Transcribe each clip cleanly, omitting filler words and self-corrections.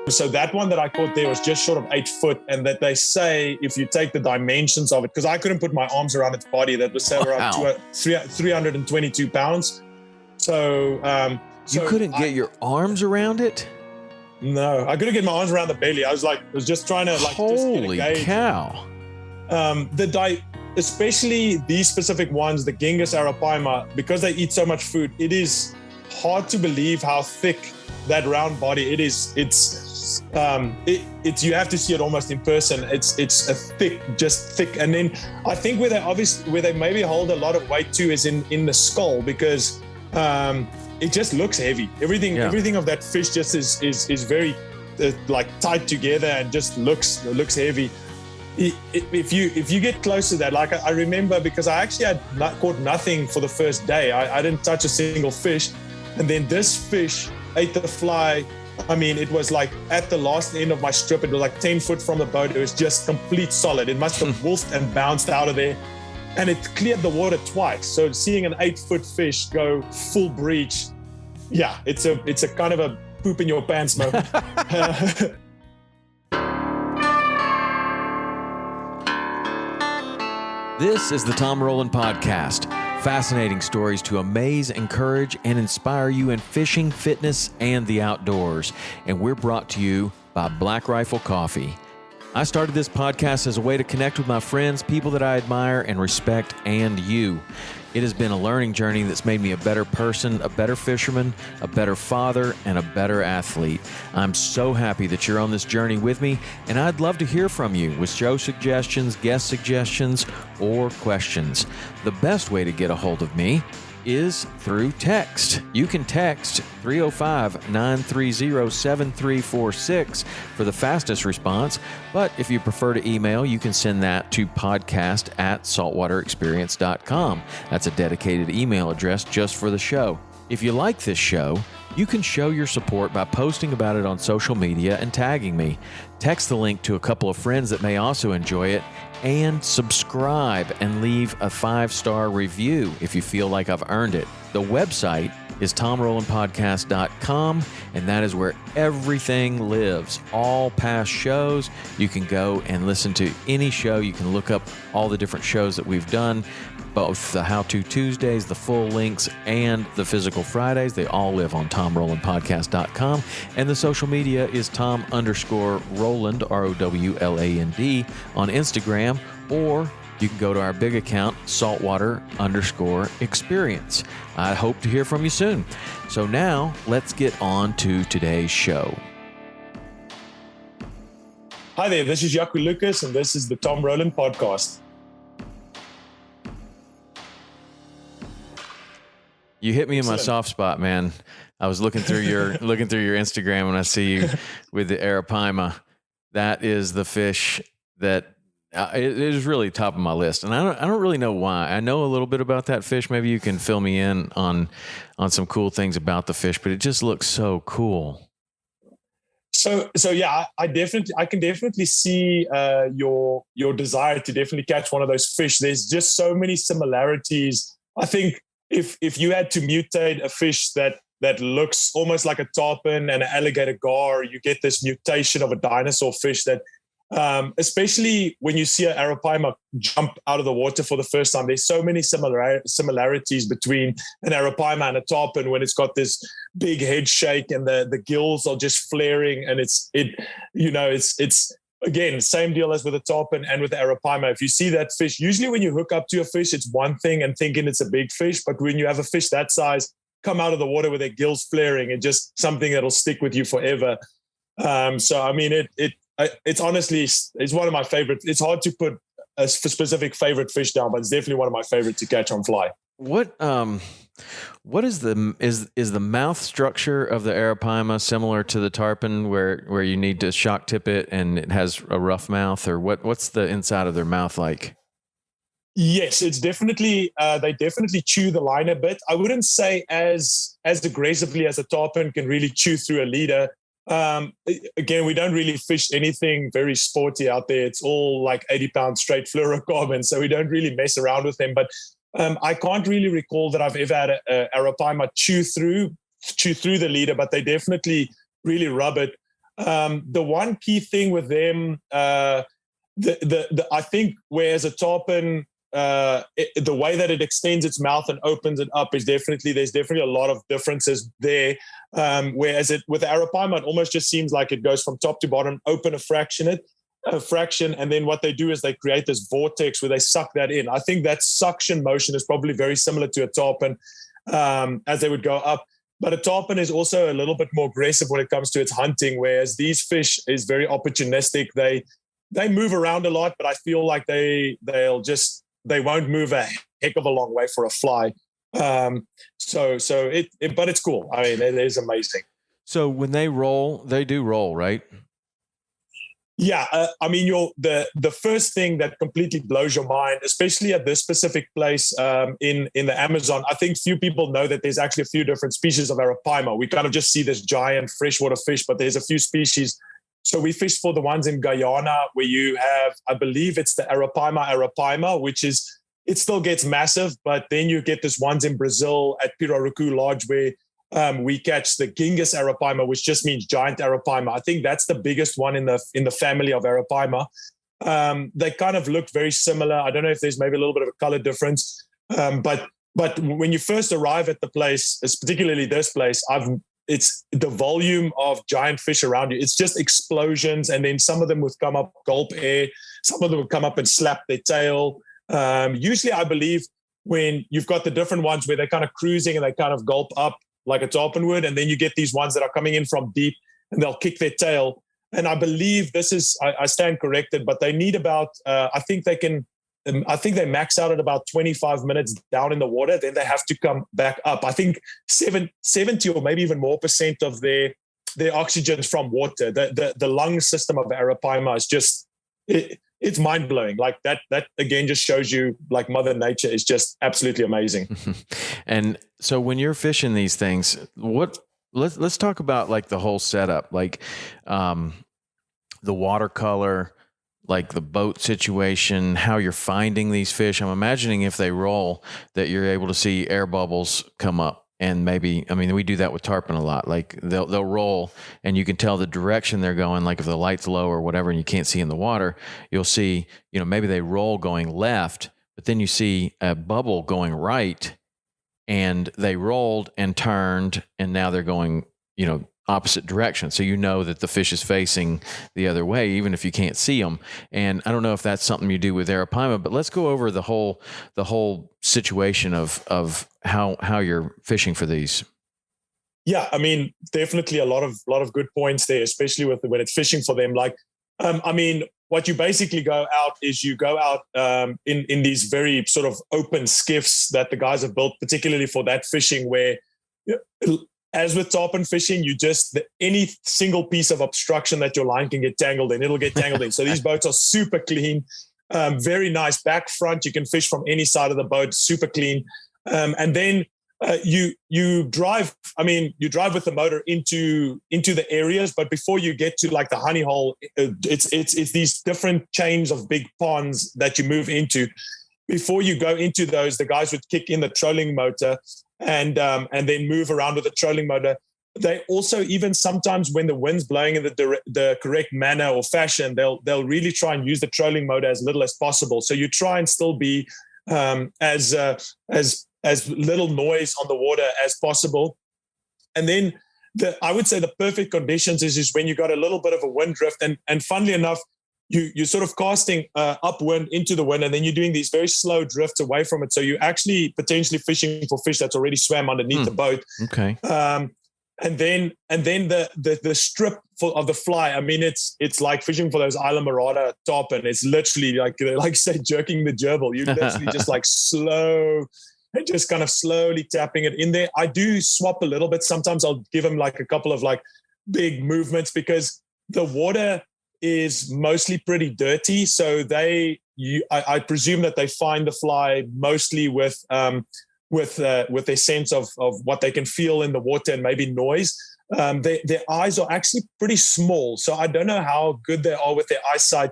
So that one that I caught there was just short of 8 foot, and that they say if you take the dimensions of it, because I couldn't put my arms around its body, that was say around 322 pounds. So you couldn't get your arms around it? No, I couldn't get my arms around the belly. I was just trying to Holy cow! Especially these specific ones, the Genghis Arapaima, because they eat so much food, it is hard to believe how thick that round body it is. It's you have to see it almost in person. It's a thick. And then I think where they maybe hold a lot of weight too is in the skull, because it just looks heavy. Everything of that fish just is very like tight together and just looks heavy. If you get close to that, like I remember, because I actually had caught nothing for the first day. I didn't touch a single fish, and then this fish ate the fly. I mean, it was like at the last end of my strip. It was like 10 foot from the boat. It was just complete solid. It must have wolfed and bounced out of there, and it cleared the water twice. So seeing an 8-foot fish go full breach, yeah, it's a kind of a poop in your pants moment. This is the Tom Rowland Podcast. Fascinating stories to amaze, encourage, and inspire you in fishing, fitness, and the outdoors. And we're brought to you by Black Rifle Coffee. I started this podcast as a way to connect with my friends, people that I admire and respect, and you. It has been a learning journey that's made me a better person, a better fisherman, a better father, and a better athlete. I'm so happy that you're on this journey with me, and I'd love to hear from you with show suggestions, guest suggestions, or questions. The best way to get a hold of me is through text. You can text 305-930-7346 for the fastest response, but if you prefer to email, you can send that to podcast@saltwaterexperience.com. That's a dedicated email address just for the show. If you like this show, you can show your support by posting about it on social media and tagging me. Text the link to a couple of friends that may also enjoy it, and subscribe and leave a 5-star review if you feel like I've earned it. The website is tomrowlandpodcast.com, and that is where everything lives. All past shows, you can go and listen to any show. You can look up all the different shows that we've done, both the How To Tuesdays, the full links, and the Physical Fridays. They all live on tomrowlandpodcast.com. And the social media is Tom_Rowland, ROWLAND, on Instagram, or you can go to our big account, Saltwater_Experience. I hope to hear from you soon. So now, let's get on to today's show. Hi there, this is Jako Lucas, and this is the Tom Rowland Podcast. You hit me in my soft spot, man. I was looking through your Instagram, and I see you with the Arapaima. That is the fish that it is really top of my list, and I don't really know why. I know a little bit about that fish. Maybe you can fill me in on some cool things about the fish, but it just looks so cool. So yeah, I can definitely see your desire to definitely catch one of those fish. There's just so many similarities. I think if you had to mutate a fish that looks almost like a tarpon and an alligator gar, you get this mutation of a dinosaur fish that, especially when you see an Arapaima jump out of the water for the first time, there's so many similarities between an Arapaima and a tarpon when it's got this big head shake and the gills are just flaring, and it's again, same deal as with the tarpon and with the Arapaima. If you see that fish, usually when you hook up to a fish, it's one thing and thinking it's a big fish. But when you have a fish that size come out of the water with their gills flaring, it's just something that'll stick with you forever. So, I mean, it's honestly, it's one of my favorites. It's hard to put a specific favorite fish down, but it's definitely one of my favorites to catch on fly. What is the mouth structure of the Arapaima similar to the tarpon, where you need to shock tip it and it has a rough mouth, or what's the inside of their mouth like? Yes, it's definitely they definitely chew the line a bit. I wouldn't say as aggressively as a tarpon can really chew through a leader. Again, we don't really fish anything very sporty out there. It's all like 80-pound straight fluorocarbon, so we don't really mess around with them. But I can't really recall that I've ever had a Arapaima chew through the leader, but they definitely really rub it. The one key thing with them, I think, whereas a tarpon, the way that it extends its mouth and opens it up there's definitely a lot of differences there. Whereas with the Arapaima, it almost just seems like it goes from top to bottom, open a fraction, and then what they do is they create this vortex where they suck that in. I think that suction motion is probably very similar to a tarpon, as they would go up. But a tarpon is also a little bit more aggressive when it comes to its hunting, whereas these fish is very opportunistic. They move around a lot, but I feel like they won't move a heck of a long way for a fly. But it's cool. I mean, it is amazing. So when they roll, they do roll, right? Yeah, I mean, the first thing that completely blows your mind, especially at this specific place in the Amazon, I think few people know that there's actually a few different species of Arapaima. We kind of just see this giant freshwater fish, but there's a few species. So we fish for the ones in Guyana where you have, I believe it's the Arapaima, which is, it still gets massive, but then you get this ones in Brazil at Pirarucu Lodge where we catch the Gingus Arapaima, which just means giant Arapaima. I think that's the biggest one in the family of Arapaima. They kind of look very similar. I don't know if there's maybe a little bit of a color difference, but when you first arrive at the place, particularly this place, it's the volume of giant fish around you. It's just explosions, and then some of them would come up, gulp air. Some of them would come up and slap their tail. Usually, I believe when you've got the different ones where they're kind of cruising and they kind of gulp up like a tarpon would, and then you get these ones that are coming in from deep and they'll kick their tail. And I believe this is, I stand corrected, but they need about, I think they max out at about 25 minutes down in the water. Then they have to come back up. I think 70 or maybe even more % of their oxygen is from water. The lung system of Arapaima is just, it's mind blowing. Like that again just shows you like Mother Nature is just absolutely amazing. And so when you're fishing these things, let's talk about like the whole setup, like the watercolor, like the boat situation, how you're finding these fish. I'm imagining if they roll that you're able to see air bubbles come up. And maybe, I mean, we do that with tarpon a lot. Like they'll roll and you can tell the direction they're going. Like if the light's low or whatever, and you can't see in the water, you'll see, maybe they roll going left, but then you see a bubble going right, and they rolled and turned, and now they're going, opposite direction. So that the fish is facing the other way, even if you can't see them. And I don't know if that's something you do with Arapaima, but let's go over the whole situation of how you're fishing for these. Yeah, I mean, definitely a lot of good points there, especially when it's fishing for them. Like, I mean, what you basically go out in these very sort of open skiffs that the guys have built, particularly for that fishing, where, as with tarpon fishing, any single piece of obstruction that your line can get tangled in, it'll get tangled in. So these boats are super clean, very nice back front. You can fish from any side of the boat, super clean. And then you drive with the motor into the areas, but before you get to like the honey hole, it's these different chains of big ponds that you move into. Before you go into those, the guys would kick in the trolling motor and then move around with the trolling motor. They also, even sometimes when the wind's blowing in the correct manner or fashion, they'll really try and use the trolling motor as little as possible. So you try and still be as little noise on the water as possible. And then I would say the perfect conditions is when you got a little bit of a wind drift, and funnily enough, you're sort of casting upwind into the wind, and then you're doing these very slow drifts away from it. So you're actually potentially fishing for fish that's already swam underneath the boat. Okay. And then the strip of the fly. I mean, it's like fishing for those Isla Morada tarpon. It's literally like say jerking the gerbil. You literally just like slow and just kind of slowly tapping it in there. I do swap a little bit. Sometimes I'll give them like a couple of like big movements because the water is mostly pretty dirty. So I presume that they find the fly mostly with their sense of what they can feel in the water and maybe noise. Their eyes are actually pretty small. So I don't know how good they are with their eyesight.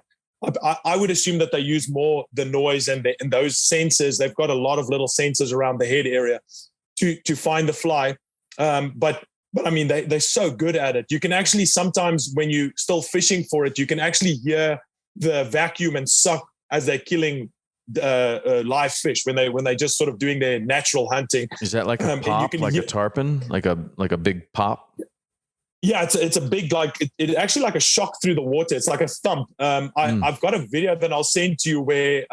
I would assume that they use more the noise and those sensors. They've got a lot of little sensors around the head area to find the fly. But But I mean, they're so good at it. You can actually sometimes, when you still fishing for it, you can actually hear the vacuum and suck as they're killing live fish when they just sort of doing their natural hunting. Is that like a pop, like a tarpon, like a big pop? Yeah, it's a big, like it actually like a shock through the water. It's like a thump. I've got a video that I'll send to you where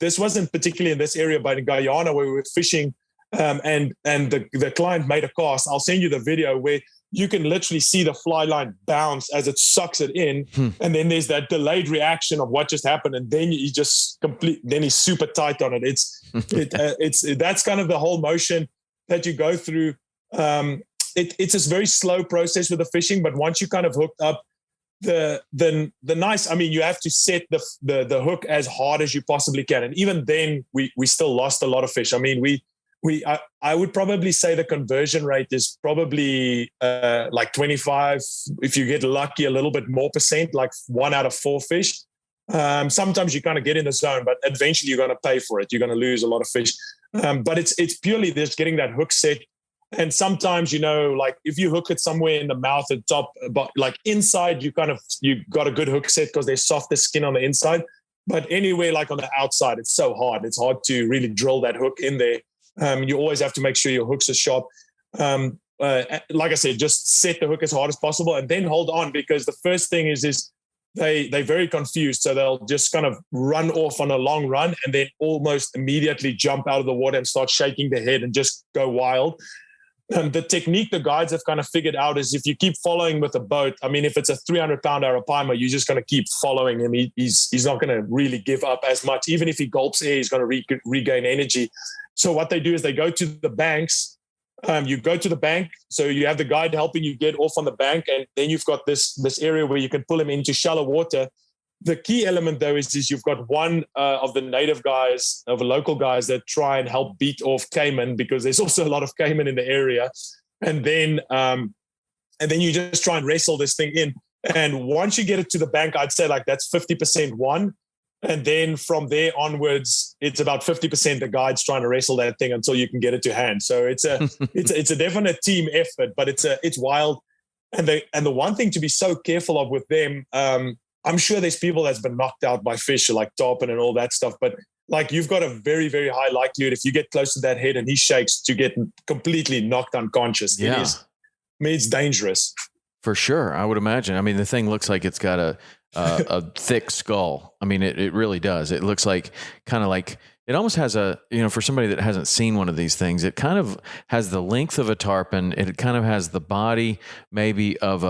this wasn't particularly in this area, but in Guyana where we were fishing, and the client made a cast. I'll send you the video where you can literally see the fly line bounce as it sucks it in, and then there's that delayed reaction of what just happened, and then you just then he's super tight on it. It's that's kind of the whole motion that you go through. It's a very slow process with the fishing, but once you kind of hooked up, the nice, I mean, you have to set the hook as hard as you possibly can, and even then we still lost a lot of fish. I mean, I would probably say the conversion rate is probably like 25. If you get lucky, a little bit more percent, like 1 out of 4 fish. Sometimes you kind of get in the zone, but eventually you're going to pay for it. You're going to lose a lot of fish. But it's purely just getting that hook set. And sometimes, like if you hook it somewhere in the mouth at top, but like inside, you got a good hook set because there's softer skin on the inside. But anywhere like on the outside, it's so hard. It's hard to really drill that hook in there. You always have to make sure your hooks are sharp. Like I said, just set the hook as hard as possible and then hold on, because the first thing is they're very confused. So they'll just kind of run off on a long run and then almost immediately jump out of the water and start shaking their head and just go wild. The technique the guides have kind of figured out is if you keep following with a boat, I mean, if it's a 300-pound Arapaima, you're just going to keep following him. He's not going to really give up as much. Even if he gulps air, he's going to regain energy. So what they do is they go to the banks. You go to the bank, so you have the guide helping you get off on the bank, and then you've got this area where you can pull him into shallow water. The key element, though, is you've got one of the native guys, of the local guys, that try and help beat off caiman, because there's also a lot of caiman in the area. And then you just try and wrestle this thing in. And once you get it to the bank, I'd say like that's 50% won. And then from there onwards, it's about 50% the guides trying to wrestle that thing until you can get it to hand. So it's a definite team effort, but it's wild. And the one thing to be so careful of with them, I'm sure there's people that's been knocked out by fish like tarpon and all that stuff, but like you've got a very, very high likelihood if you get close to that head and he shakes to get completely knocked unconscious. Yeah. It's dangerous. For sure. I would imagine. I mean, the thing looks like it's got a thick skull. I mean, it really does. It looks like it almost has for somebody that hasn't seen one of these things, it kind of has the length of a tarpon. It kind of has the body maybe of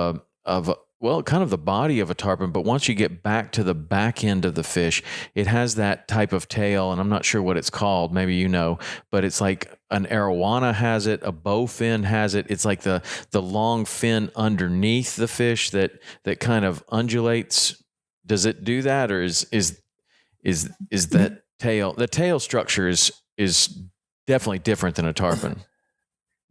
kind of the body of a tarpon, but once you get back to the back end of the fish, it has that type of tail, and I'm not sure what it's called. Maybe but it's like an arowana has it, a bowfin has it. It's like the long fin underneath the fish that kind of undulates. Does it do that, or is that tail? The tail structure is definitely different than a tarpon.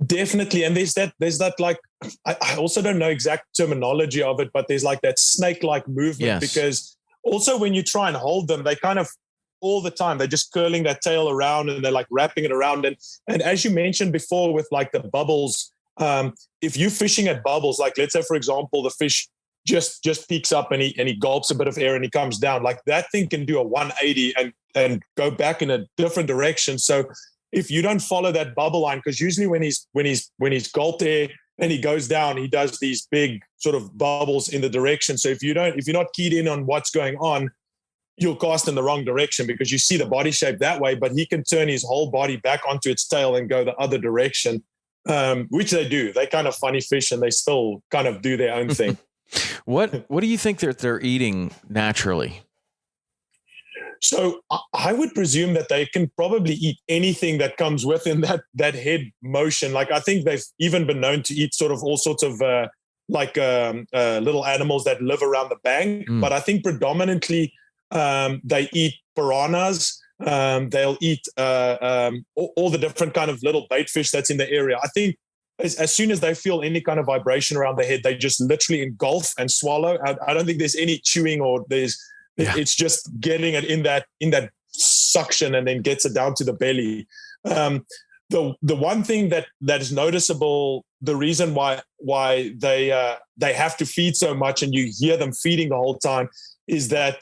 Definitely. And there's that like, I also don't know exact terminology of it, but there's like that snake-like movement. Yes. Because also when you try and hold them, they kind of all the time, they're just curling that tail around and they're like wrapping it around. And as you mentioned before with like the bubbles, if you're fishing at bubbles, like let's say, for example, the fish just peaks up and he gulps a bit of air and he comes down, like that thing can do a 180 and go back in a different direction. So if you don't follow that bubble line, because usually when he's gulped air and he goes down, he does these big sort of bubbles in the direction. So if you're not keyed in on what's going on, you'll cast in the wrong direction because you see the body shape that way, but he can turn his whole body back onto its tail and go the other direction, which they do. They kind of funny fish and they still kind of do their own thing. What do you think that they're eating naturally? So I would presume that they can probably eat anything that comes within that head motion. Like I think they've even been known to eat sort of all sorts of little animals that live around the bank. But I think predominantly they eat piranhas. They'll eat all the different kind of little bait fish that's in the area. I think as soon as they feel any kind of vibration around the head, they just literally engulf and swallow. I don't think there's any chewing or it's just getting it in that suction and then gets it down to the belly. The one thing that is noticeable the reason why they have to feed so much, and you hear them feeding the whole time, is that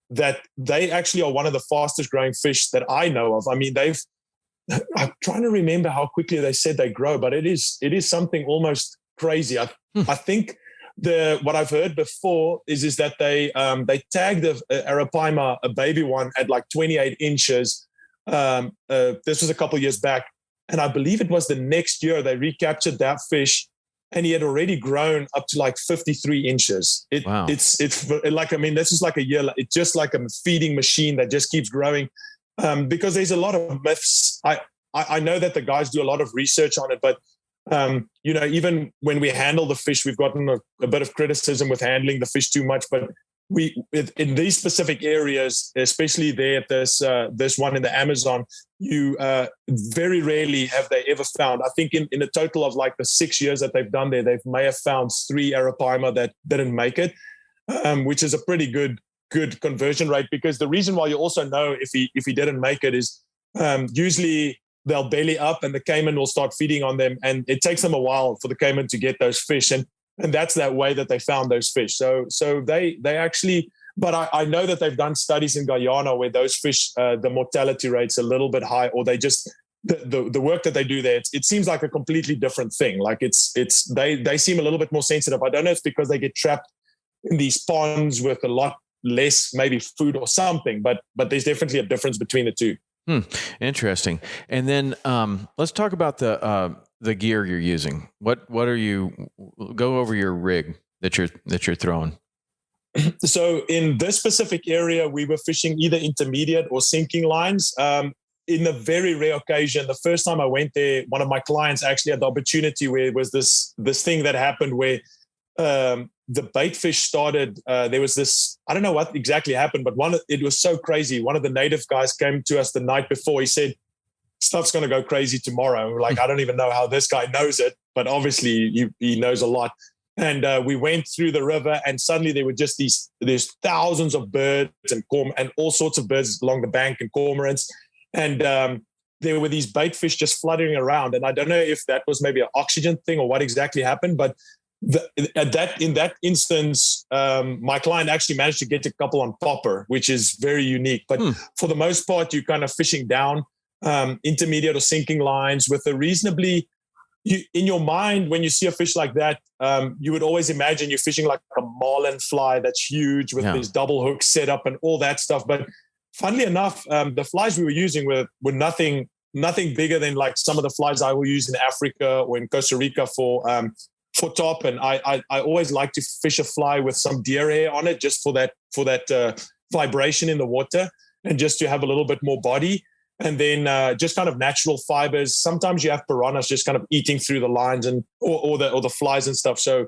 that they actually are one of the fastest growing fish that I know of. I mean, I'm trying to remember how quickly they said they grow, but it is something almost crazy. I think what I've heard before is that they tagged the Arapaima, a baby one, at like 28 inches. This was a couple of years back, and I believe it was the next year they recaptured that fish, and he had already grown up to like 53 inches. Wow. It's like, I mean, this is like a year. It's just like a feeding machine that just keeps growing. Because there's a lot of myths. I know that the guys do a lot of research on it, but even when we handle the fish, we've gotten a bit of criticism with handling the fish too much. But in these specific areas, especially there at this one in the Amazon, you very rarely have they ever found. I think in a total of like the 6 years that they've done there, they may have found 3 Arapaima that didn't make it, which is a pretty good conversion rate. Because the reason why you also know if he didn't make it is usually they'll belly up and the caiman will start feeding on them, and it takes them a while for the caiman to get those fish, and that's that way that they found those fish. So they actually, but I know that they've done studies in Guyana where those fish, the mortality rate's a little bit high, or they just the work that they do there, it seems like a completely different thing. Like they seem a little bit more sensitive. I don't know if it's because they get trapped in these ponds with a lot less maybe food or something, but there's definitely a difference between the two. Interesting. And then let's talk about the gear you're using. What are you? Go over your rig that you're throwing. So in this specific area, we were fishing either intermediate or sinking lines. In a very rare occasion, the first time I went there, one of my clients actually had the opportunity where it was this thing that happened where the bait fish started. There was this, I don't know what exactly happened, but it was so crazy. One of the native guys came to us the night before. He said, stuff's going to go crazy tomorrow. And we're like, I don't even know how this guy knows it, but obviously he knows a lot. And we went through the river, and suddenly there were just there's thousands of birds and all sorts of birds along the bank and cormorants. And there were these bait fish just fluttering around. And I don't know if that was maybe an oxygen thing or what exactly happened, but in that instance, my client actually managed to get a couple on popper, which is very unique. But for the most part, you're kind of fishing down intermediate or sinking lines with a reasonably, in your mind, when you see a fish like that, you would always imagine you're fishing like a marlin fly that's huge with these double hooks set up and all that stuff. But funnily enough, the flies we were using were nothing bigger than like some of the flies I will use in Africa or in Costa Rica for top. And I always like to fish a fly with some deer hair on it, just for that vibration in the water, and just to have a little bit more body. And then just kind of natural fibers. Sometimes you have piranhas just kind of eating through the lines or the flies and stuff. So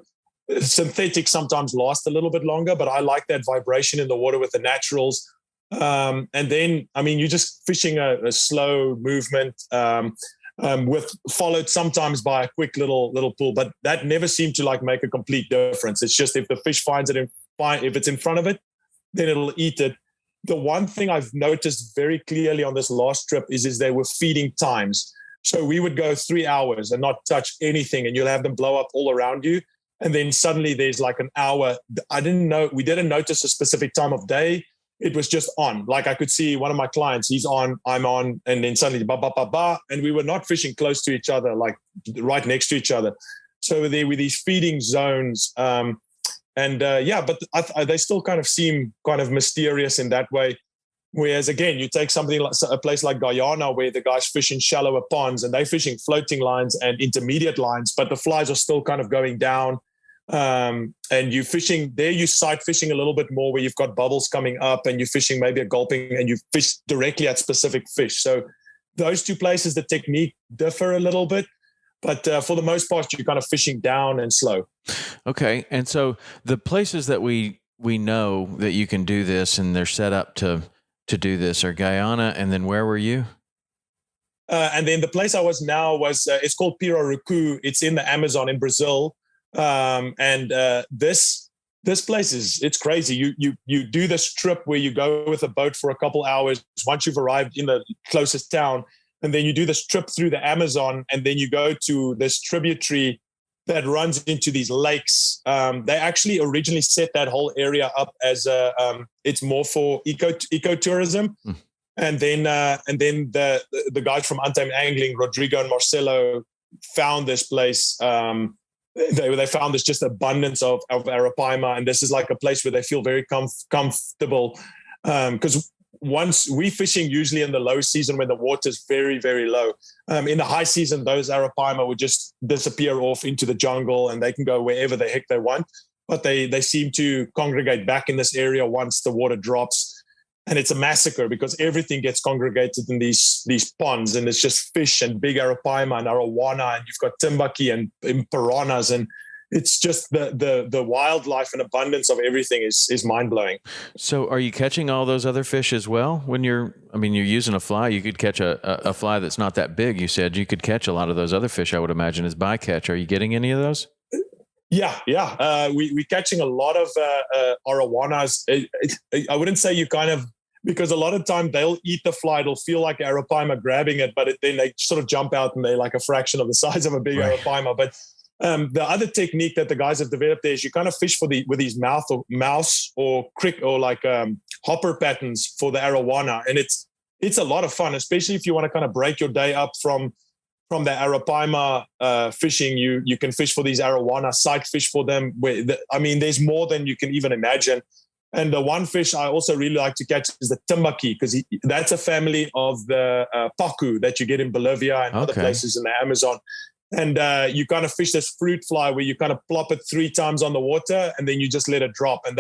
synthetics sometimes last a little bit longer, but I like that vibration in the water with the naturals. And then, I mean, you're just fishing a slow movement, with followed sometimes by a quick little pull, but that never seemed to like make a complete difference. It's just if the fish finds it, if it's in front of it, then it'll eat it. The one thing I've noticed very clearly on this last trip is they were feeding times. So we would go 3 hours and not touch anything, and you'll have them blow up all around you. And then suddenly there's like an hour. We didn't notice a specific time of day. It was just on. Like I could see one of my clients, he's on, I'm on, and then suddenly ba ba ba ba, and we were not fishing close to each other, like right next to each other. So there were these feeding zones, but they still kind of seem kind of mysterious in that way. Whereas again, you take something like a place like Guyana, where the guys fish in shallower ponds and they're fishing floating lines and intermediate lines, but the flies are still kind of going down. And you fishing there, you sight fishing a little bit more where you've got bubbles coming up and you're fishing maybe a gulping and you fish directly at specific fish. So those two places, the technique differ a little bit, but for the most part, you're kind of fishing down and slow. Okay. And so the places that we know that you can do this and they're set up to do this are Guyana. And then where were you? And then the place I was now it's called Pirarucu. It's in the Amazon in Brazil. This place it's crazy. You do this trip where you go with a boat for a couple hours. Once you've arrived in the closest town, and then you do this trip through the Amazon, and then you go to this tributary that runs into these lakes. They actually originally set that whole area up as it's more for ecotourism. And then the guys from Untamed Angling, Rodrigo and Marcelo, found this place. They found this just abundance of Arapaima, and this is like a place where they feel very comfortable. Because once we fishing usually in the low season when the water is very, very low. In the high season, those Arapaima would just disappear off into the jungle, and they can go wherever the heck they want. But they seem to congregate back in this area once the water drops. And it's a massacre because everything gets congregated in these ponds, and it's just fish and big Arapaima and arowana, and you've got timbaki and piranhas, and it's just the wildlife and abundance of everything is mind blowing. So, are you catching all those other fish as well? When you're using a fly, you could catch a fly that's not that big. You said you could catch a lot of those other fish. I would imagine as bycatch. Are you getting any of those? Yeah. We're catching a lot of arowanas. I wouldn't say you kind of, because a lot of time they'll eat the fly. It'll feel like Arapaima grabbing it, but then they sort of jump out and they're like a fraction of the size of a big Arapaima. But the other technique that the guys have developed there is you kind of fish with these mouse or crick or like hopper patterns for the arowana, and it's a lot of fun, especially if you want to kind of break your day up from the Arapaima fishing. You can fish for these arowana, sight fish for them. There's more than you can even imagine. And the one fish I also really like to catch is the timbaki, because that's a family of the pacu that you get in Bolivia and other places in the Amazon. And you kind of fish this fruit fly where you kind of plop it 3 times on the water, and then you just let it drop. And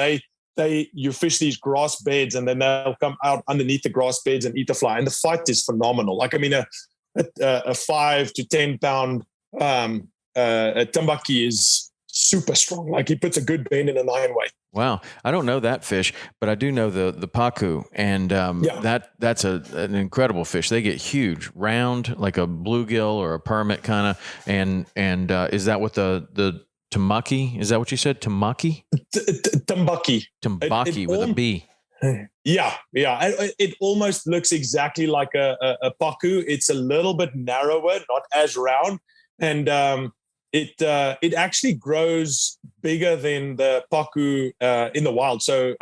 you fish these grass beds, and then they'll come out underneath the grass beds and eat the fly. And the fight is phenomenal. Like, a 5 to 10 pound timbaki is super strong. Like, he puts a good bend in a 9-weight. Wow. I don't know that fish, but I do know the pacu, and that's an incredible fish. They get huge, round, like a bluegill or a permit kind of. And is that what the tamaki? Is that what you said? Tamaki? Timbaki. Timbaki with a B. Yeah. It almost looks exactly like a pacu. It's a little bit narrower, not as round. And it actually grows bigger than the pacu in the wild. So,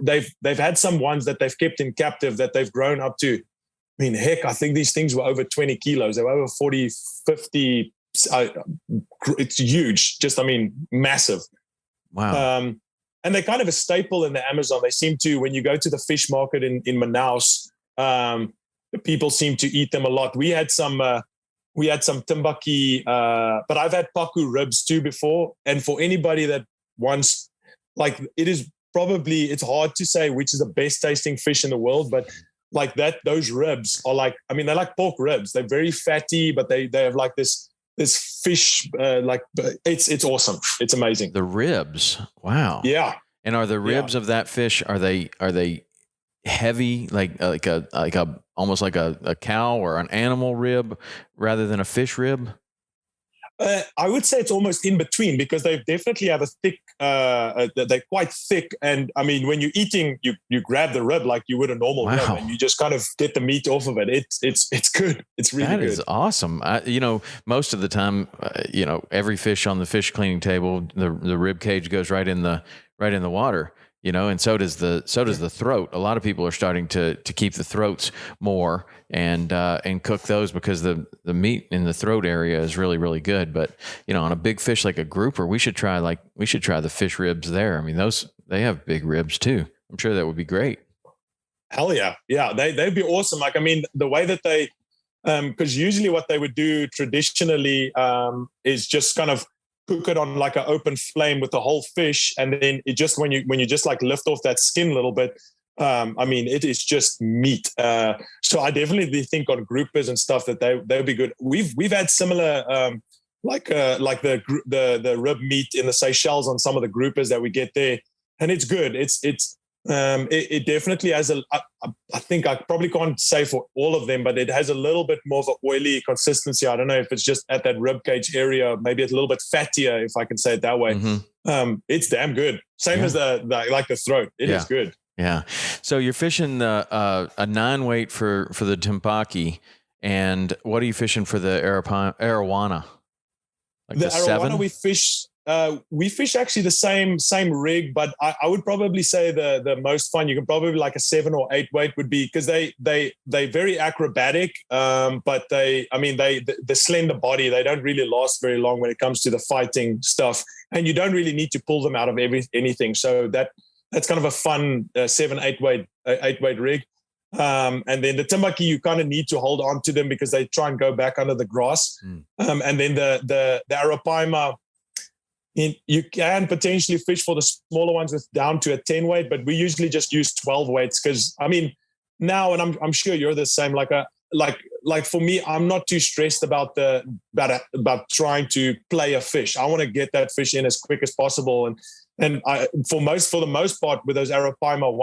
they've had some ones that they've kept in captive that they've grown up to. I think these things were over 20 kilos. They were over 40, 50. It's huge. Just, massive. Wow. And they're kind of a staple in the Amazon. They seem to, when you go to the fish market in Manaus, people seem to eat them a lot. We had some timbaki, but I've had pacu ribs too before. And for anybody that wants, like, it's hard to say which is the best tasting fish in the world, but like those ribs are like, they're like pork ribs. They're very fatty, but they have like this fish, it's awesome. It's amazing. The ribs. Wow. Yeah. And are the ribs of that fish, are they heavy, like a almost like a cow or an animal rib rather than a fish rib? I would say it's almost in between, because they definitely have a thick, they're quite thick. And when you're eating, you grab the rib like you would a normal rib, and you just kind of get the meat off of it. It's good. It's really good. That is awesome. Most of the time, every fish on the fish cleaning table, the rib cage goes right in the water. And so does the throat. A lot of people are starting to keep the throats more and cook those, because the meat in the throat area is really, really good. But on a big fish like a grouper, we should try the fish ribs there. They have big ribs too. I'm sure that would be great. Hell yeah. Yeah. They'd be awesome. Like, the way that they, because usually what they would do traditionally is just kind of cook it on like an open flame with the whole fish, and then it just when you just like lift off that skin a little bit, it is just meat. So I definitely think on groupers and stuff that they'll be good. We've had similar like the rib meat in the Seychelles on some of the groupers that we get there, and it's good. It definitely has I think I probably can't say for all of them, but it has a little bit more of an oily consistency. I don't know if it's just at that rib cage area, maybe it's a little bit fattier, if I can say it that way. Mm-hmm. It's damn good. Same as the throat. It is good. Yeah. So you're fishing a 9-weight for the timbaki. And what are you fishing for the arowana? Like the the 7? We fish actually the same rig, but I would probably say the most fun, you can probably like a 7 or 8 weight would be, because they're very acrobatic, but the slender body, they don't really last very long when it comes to the fighting stuff, and you don't really need to pull them out of anything. So that's kind of a fun 7, 8 weight rig. And then the timbaki, you kind of need to hold on to them because they try and go back under the grass. And then the Arapaima, you can potentially fish for the smaller ones with down to a 10 weight, but we usually just use 12 weights because now, and I'm sure you're the same. Like for me, I'm not too stressed about trying to play a fish. I want to get that fish in as quick as possible, and for the most part with those Arapaima,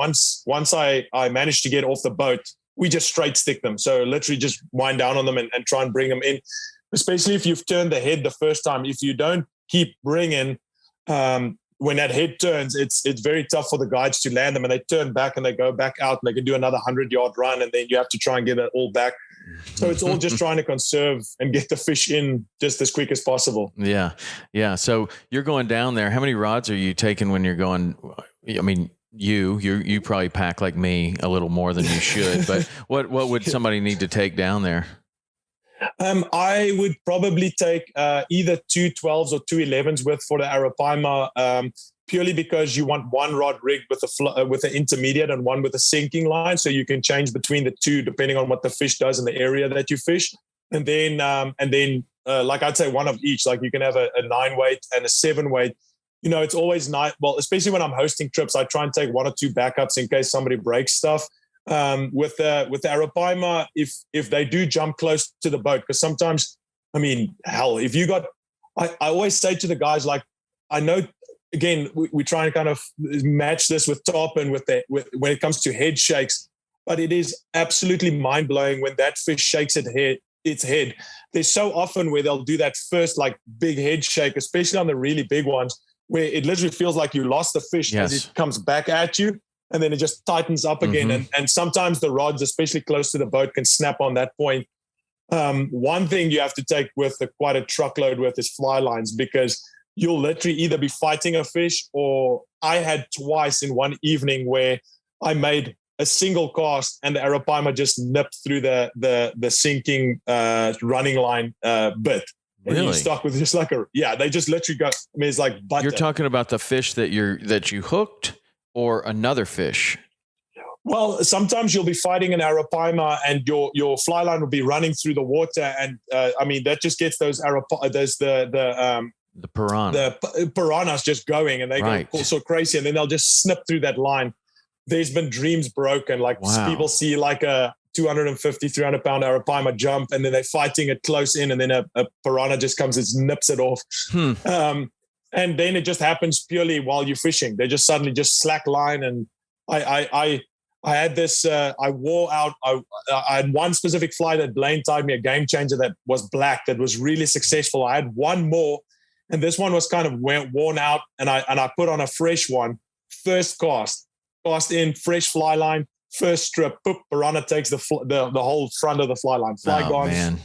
once I manage to get off the boat, we just straight stick them. So literally just wind down on them and try and bring them in. Especially if you've turned the head the first time. If you don't keep bringing, when that head turns, it's very tough for the guides to land them, and they turn back and they go back out and they can do another 100-yard run, and then you have to try and get it all back. So it's all just trying to conserve and get the fish in just as quick as possible. Yeah. So you're going down there. How many rods are you taking when you're going? I mean, you probably pack like me a little more than you should, but what would somebody need to take down there? I would probably take either 2 12s or 2 11s for the Arapaima, purely because you want one rod rigged with an intermediate and one with a sinking line, so you can change between the two depending on what the fish does in the area that you fish. And then like I'd say one of each. Like you can have a 9 weight and a 7 weight. It's always nice. Well, especially when I'm hosting trips, I try and take 1 or 2 backups in case somebody breaks stuff. With the Arapaima, if they do jump close to the boat, because sometimes, if you got, I always say to the guys, like, I know, again, we try and kind of match this with top and when it comes to head shakes, but it is absolutely mind blowing when that fish shakes its head. There's so often where they'll do that first like big head shake, especially on the really big ones, where it literally feels like you lost the fish as it comes back at you. And then it just tightens up again. And sometimes the rods, especially close to the boat, can snap on that point. One thing you have to take with quite a truckload with is fly lines, because you'll literally either be fighting a fish, or I had twice in one evening where I made a single cast and the Arapaima just nipped through the sinking running line bit. And Really? you're stuck with just they just literally go, it's like butter. You're talking about the fish that you hooked, or another fish? Well, sometimes you'll be fighting an Arapaima and your fly line will be running through the water, and that just gets those the piranha. The piranhas just going, and they go so crazy, and then they'll just snip through that line. There's been dreams broken, people see like a 250, 300 pound Arapaima jump, and then they're fighting it close in, and then a piranha just comes and nips it off. And then it just happens purely while you're fishing. They just suddenly just slack line. And I had this, I wore out, I had one specific fly that Blaine tied me, a game changer that was black, that was really successful. I had one more, and this one was kind of worn out. And I put on a fresh one, first cast in, fresh fly line, first strip, poop, piranha takes the whole front of the fly line. Fly gone. Man.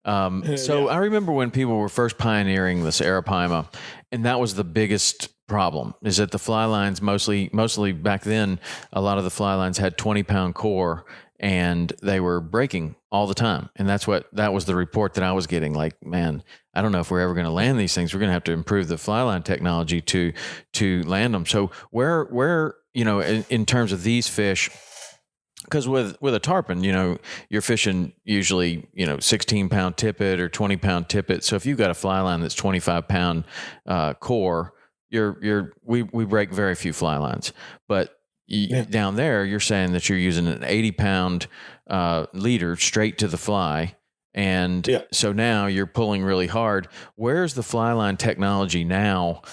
I remember when people were first pioneering this Arapaima, and that was the biggest problem, is that the fly lines mostly back then, a lot of the fly lines had 20-pound core, and they were breaking all the time. And that was the report that I was getting. Like, man, I don't know if we're ever going to land these things. We're going to have to improve the fly line technology to land them. So where in terms of these fish, because with a tarpon, you're fishing usually, 16-pound tippet or 20-pound tippet. So if you've got a fly line that's 25-pound core, we break very few fly lines. But down there, you're saying that you're using an 80-pound leader straight to the fly. And so now you're pulling really hard. Where's the fly line technology now?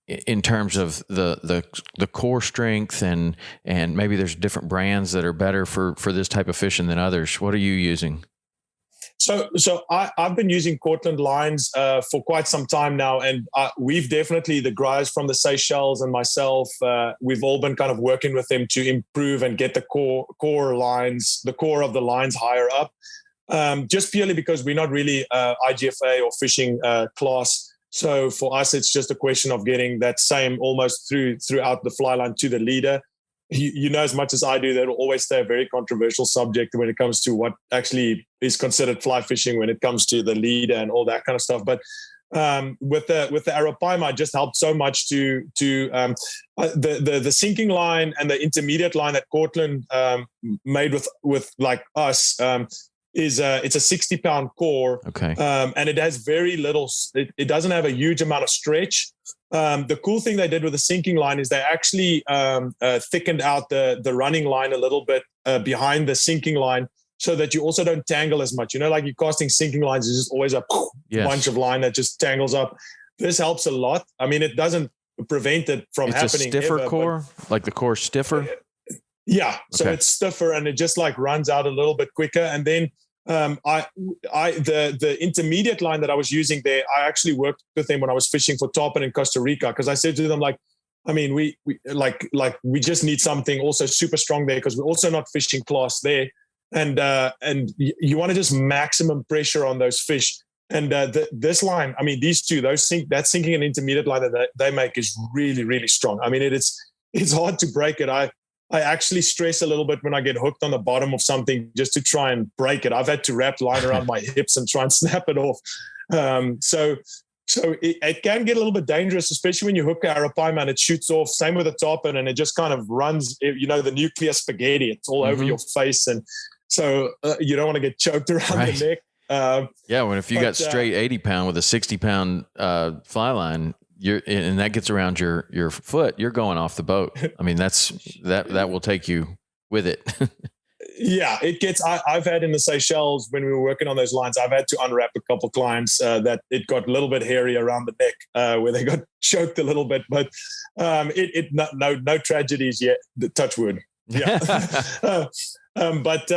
In terms of the core strength and maybe there's different brands that are better for this type of fishing than others. What are you using? So I've been using Cortland lines for quite some time now, and we've definitely, the guys from the Seychelles and myself, we've all been kind of working with them to improve and get the core lines, the core of the lines higher up, just purely because we're not really IGFA or fishing class. So for us, it's just a question of getting that same almost throughout the fly line to the leader. You know as much as I do, that will always stay a very controversial subject when it comes to what actually is considered fly fishing when it comes to the leader and all that kind of stuff. But with the Arapaima, it just helped so much to the sinking line and the intermediate line that Cortland made with like us. It's a 60-pound core, okay, and it has very little. It doesn't have a huge amount of stretch. The cool thing they did with the sinking line is they actually thickened out the running line a little bit behind the sinking line, so that you also don't tangle as much. You know, like you're casting sinking lines, there's just always a bunch of line that just tangles up. This helps a lot. I mean, it doesn't prevent it from happening. It's a stiffer core, like the core stiffer. Yeah, so it's stiffer and it just like runs out a little bit quicker. And then the intermediate line that I was using there, I actually worked with them when I was fishing for tarpon in Costa Rica, because I said to them, like, I mean, we just need something also super strong there, because we're also not fishing class there, and you want to just maximum pressure on those fish. And this line, I mean, these two, that sinking and intermediate line that they make is really, really strong. I mean, it's hard to break it. I actually stress a little bit when I get hooked on the bottom of something just to try and break it. I've had to wrap line around my hips and try and snap it off. So it can get a little bit dangerous, especially when you hook an Arapaima and it shoots off. Same with the tarpon, and it just kind of runs, you know, the nuclear spaghetti. It's all over your face. And so you don't want to get choked around the neck. If you got straight 80-pound with a 60-pound fly line, and that gets around your foot, you're going off the boat. I mean, that will take you with it. Yeah, it gets. I've had in the Seychelles when we were working on those lines, I've had to unwrap a couple clients that it got a little bit hairy around the neck where they got choked a little bit, but no tragedies yet. Touch wood. Yeah. But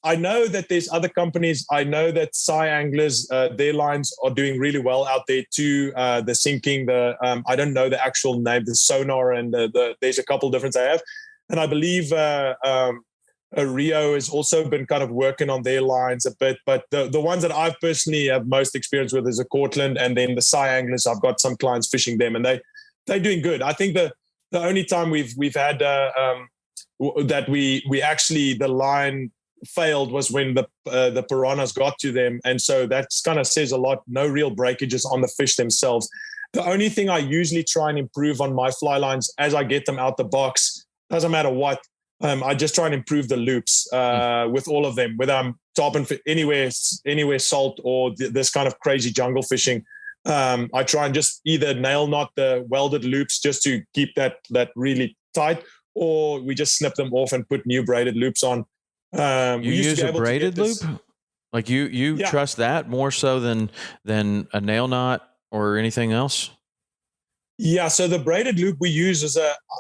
I know that there's other companies. I know that Anglers, their lines are doing really well out there too. The sinking, I don't know the actual name, the sonar, and there's a couple different I have. And I believe Rio has also been kind of working on their lines a bit. But the ones that I've personally have most experience with is a Cortland, and then the Anglers. I've got some clients fishing them, and they're doing good. I think the only time we've had that we actually the line failed was when the piranhas got to them, and so that kind of says a lot. No real breakages on the fish themselves. The only thing I usually try and improve on my fly lines as I get them out the box, doesn't matter what, I just try and improve the loops with all of them, whether I'm tarpon anywhere salt or this kind of crazy jungle fishing. I try and just either nail knot the welded loops just to keep that really tight, or we just snip them off and put new braided loops on. You use a braided loop? Like you trust that more so than a nail knot or anything else? Yeah. So the braided loop we use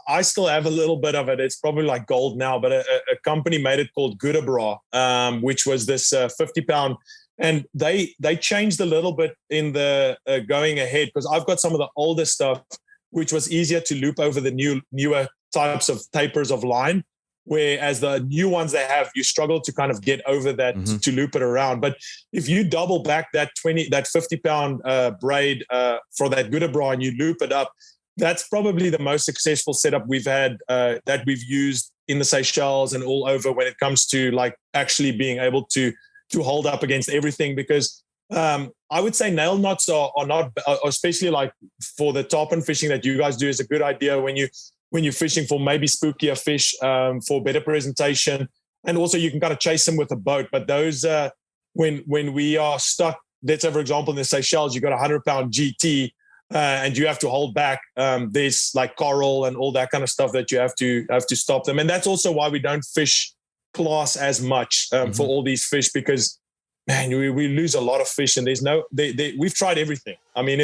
I still have a little bit of it. It's probably like gold now, but a company made it called Goodabra, which was this 50-pound. And they changed a little bit in the going ahead, because I've got some of the older stuff, which was easier to loop over the newer types of tapers of line. Whereas the new ones they have, you struggle to kind of get over that to loop it around. But if you double back that 50-pound braid for that Goodabra and you loop it up, that's probably the most successful setup we've had that we've used in the Seychelles and all over when it comes to like actually being able to hold up against everything. Because I would say nail knots are not, especially like for the tarpon fishing that you guys do, is a good idea when you're fishing for maybe spookier fish, for better presentation. And also you can kind of chase them with a boat. But those, when we are stuck, let's say, for example, in the Seychelles, you got a 100-pound GT and you have to hold back. There's like coral and all that kind of stuff that you have to stop them. And that's also why we don't fish class as much for all these fish, because man, we lose a lot of fish, and there's we've tried everything. I mean,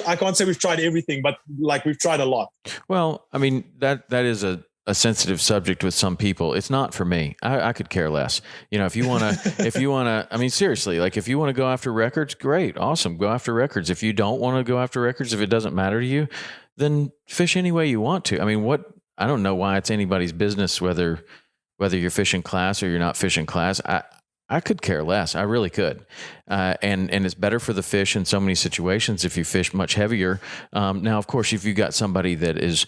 I can't say we've tried everything, but like we've tried a lot. Well, I mean, that is a a sensitive subject with some people. It's not for me. I could care less. If you want to, I mean, seriously, like if you want to go after records, great. Awesome. Go after records. If you don't want to go after records, if it doesn't matter to you, then fish any way you want to. I mean, I don't know why it's anybody's business, whether you're fishing class or you're not fishing class. I could care less. I really could. And it's better for the fish in so many situations if you fish much heavier. Now, of course, if you got somebody that is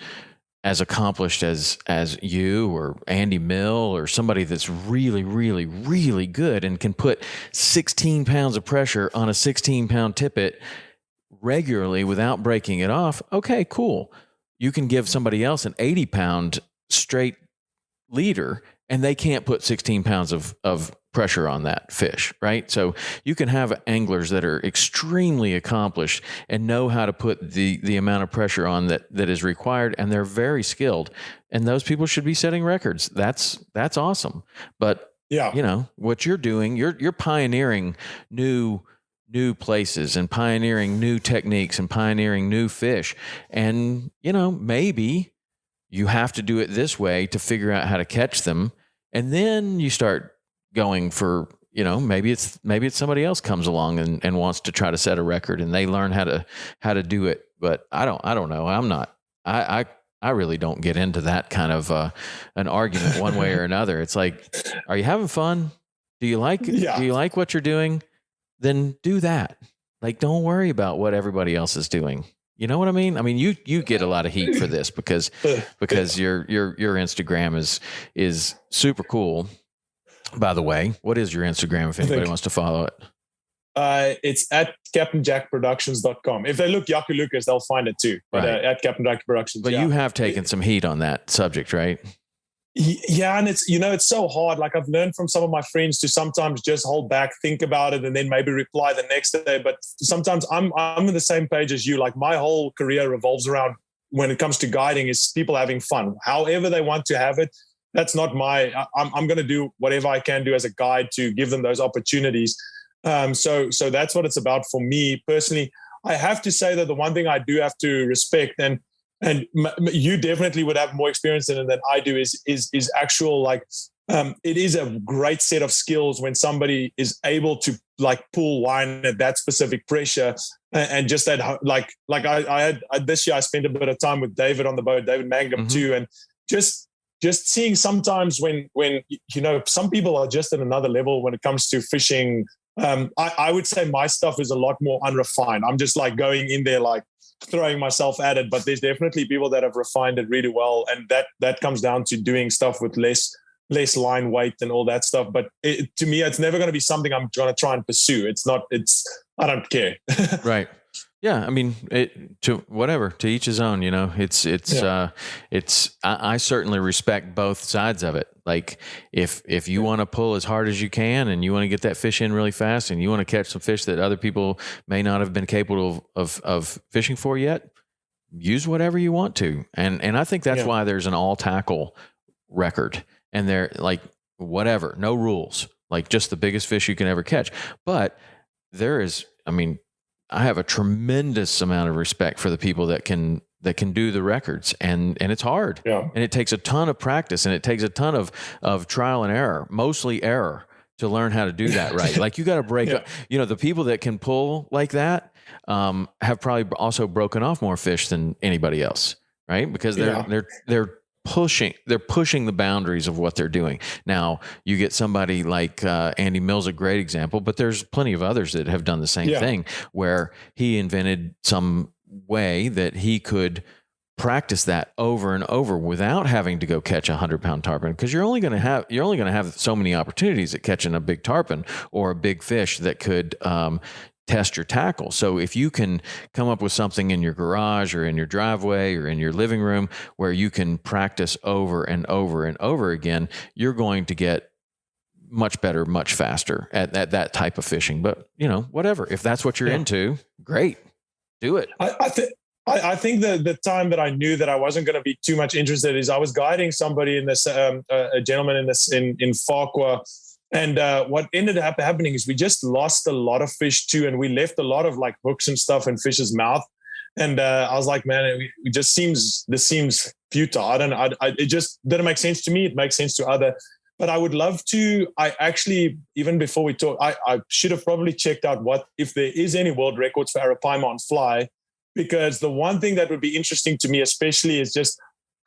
as accomplished as you or Andy Mill or somebody that's really, really, really good and can put 16 pounds of pressure on a 16-pound tippet regularly without breaking it off, okay, cool. You can give somebody else an 80-pound straight leader and they can't put 16 pounds of pressure on that fish, right? So you can have anglers that are extremely accomplished and know how to put the amount of pressure on that is required, and they're very skilled. And those people should be setting records. That's awesome. But yeah, what you're doing, you're pioneering new places and pioneering new techniques and pioneering new fish. And maybe you have to do it this way to figure out how to catch them, and then you start going for, maybe it's somebody else comes along and wants to try to set a record and they learn how to do it. But I don't know. I really don't get into that kind of an argument one way or another. It's like, are you having fun? Do you like what you're doing? Then do that. Like, don't worry about what everybody else is doing. You know what I mean? I mean, you get a lot of heat for this because your Instagram is super cool. By the way, what is your Instagram if anybody wants to follow it? It's at CaptainJackProductions.com. If they look Jako Lucas, they'll find it too. But right. At Captain Jack Productions. But you have taken some heat on that subject, right? Yeah, and it's so hard. Like, I've learned from some of my friends to sometimes just hold back, think about it, and then maybe reply the next day. But sometimes I'm on the same page as you. Like, my whole career revolves around, when it comes to guiding, is people having fun, however they want to have it. That's not I'm going to do whatever I can do as a guide to give them those opportunities. So that's what it's about for me personally. I have to say that the one thing I do have to respect, and you definitely would have more experience in it than I do, is actual, like, it is a great set of skills when somebody is able to like pull line at that specific pressure, and just that, like I had this year, I spent a bit of time with David on the boat, David Mangum too, and just seeing sometimes when some people are just at another level when it comes to fishing. I would say my stuff is a lot more unrefined. I'm just like going in there, like throwing myself at it, but there's definitely people that have refined it really well, and that comes down to doing stuff with less line weight and all that stuff. But to me, it's never going to be something I'm going to try and pursue. I don't care. Right. Yeah, I mean, to each his own. I certainly respect both sides of it. Like, if you want to pull as hard as you can and you want to get that fish in really fast and you want to catch some fish that other people may not have been capable of fishing for yet, use whatever you want to. And I think that's why there's an all tackle record, and they're like, whatever, no rules, like just the biggest fish you can ever catch. But there is, I mean, I have a tremendous amount of respect for the people that can do the records, and it's hard, and it takes a ton of practice, and it takes a ton of trial and error, mostly error, to learn how to do that right. Like, you got to break up. The people that can pull like that have probably also broken off more fish than anybody else, right? Because they're pushing the boundaries of what they're doing. Now, you get somebody like Andy Mill's a great example, but there's plenty of others that have done the same thing, where he invented some way that he could practice that over and over without having to go catch 100-pound tarpon, because you're only going to have so many opportunities at catching a big tarpon or a big fish that could test your tackle. So if you can come up with something in your garage or in your driveway or in your living room where you can practice over and over and over again, you're going to get much better, much faster at that type of fishing. But whatever, if that's what you're into, great, do it. I think the time that I knew that I wasn't going to be too much interested is I was guiding somebody in this, a gentleman in Farquhar. And what ended up happening is we just lost a lot of fish too. And we left a lot of like hooks and stuff in fish's mouth. And I was like, man, this seems futile. It just didn't make sense to me. It makes sense to other. But I would love to. I actually, even before we talk, I should have probably checked out what if there is any world records for Arapaima on fly, because the one thing that would be interesting to me, especially, is just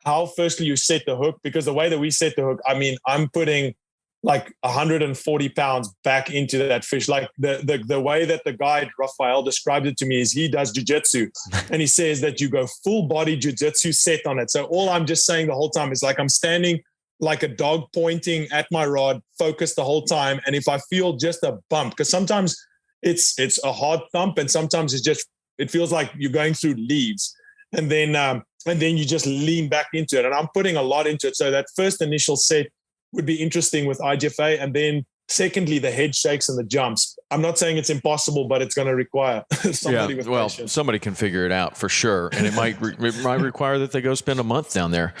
how firstly you set the hook. Because the way that we set the hook, I mean, I'm putting like 140 pounds back into that fish. Like the way that the guide Raphael described it to me is he does jiu-jitsu, and he says that you go full body jiu-jitsu set on it. So all I'm just saying the whole time is like I'm standing like a dog pointing at my rod, focused the whole time. And if I feel just a bump, because sometimes it's a hard thump, and sometimes it feels like you're going through leaves, and then you just lean back into it. And I'm putting a lot into it. So that first initial set would be interesting with IGFA. And then secondly, the head shakes and the jumps. I'm not saying it's impossible, but it's going to require somebody with patience. Somebody can figure it out for sure. And it might require that they go spend a month down there,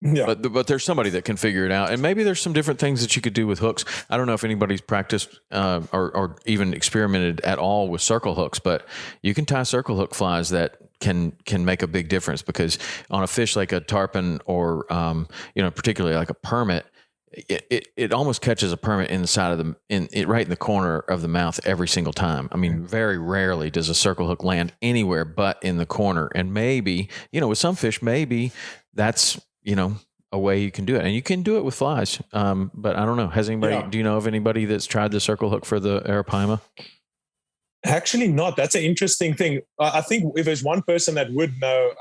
Yeah. But there's somebody that can figure it out. And maybe there's some different things that you could do with hooks. I don't know if anybody's practiced or even experimented at all with circle hooks, but you can tie circle hook flies that can make a big difference, because on a fish like a tarpon or, particularly like a permit, it almost catches a permit in the side of right in the corner of the mouth every single time. I mean, very rarely does a circle hook land anywhere but in the corner. And maybe, with some fish, maybe that's, a way you can do it, and you can do it with flies. But I don't know. Has anybody, do you know of anybody that's tried the circle hook for the Arapaima? Actually not. That's an interesting thing. I think if there's one person that would know,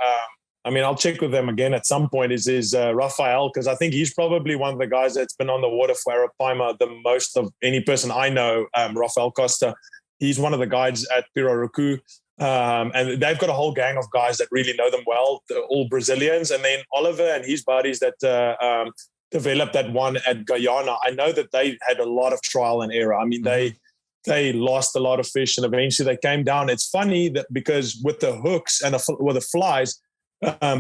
I'll check with them again at some point, is Raphael, because I think he's probably one of the guys that's been on the water for Arapaima the most of any person I know. Raphael Costa, he's one of the guides at Pirarucu. And they've got a whole gang of guys that really know them well, all Brazilians. And then Oliver and his buddies that developed that one at Guyana. I know that they had a lot of trial and error. I mean, they lost a lot of fish, and eventually they came down. It's funny that because with the hooks and with the flies,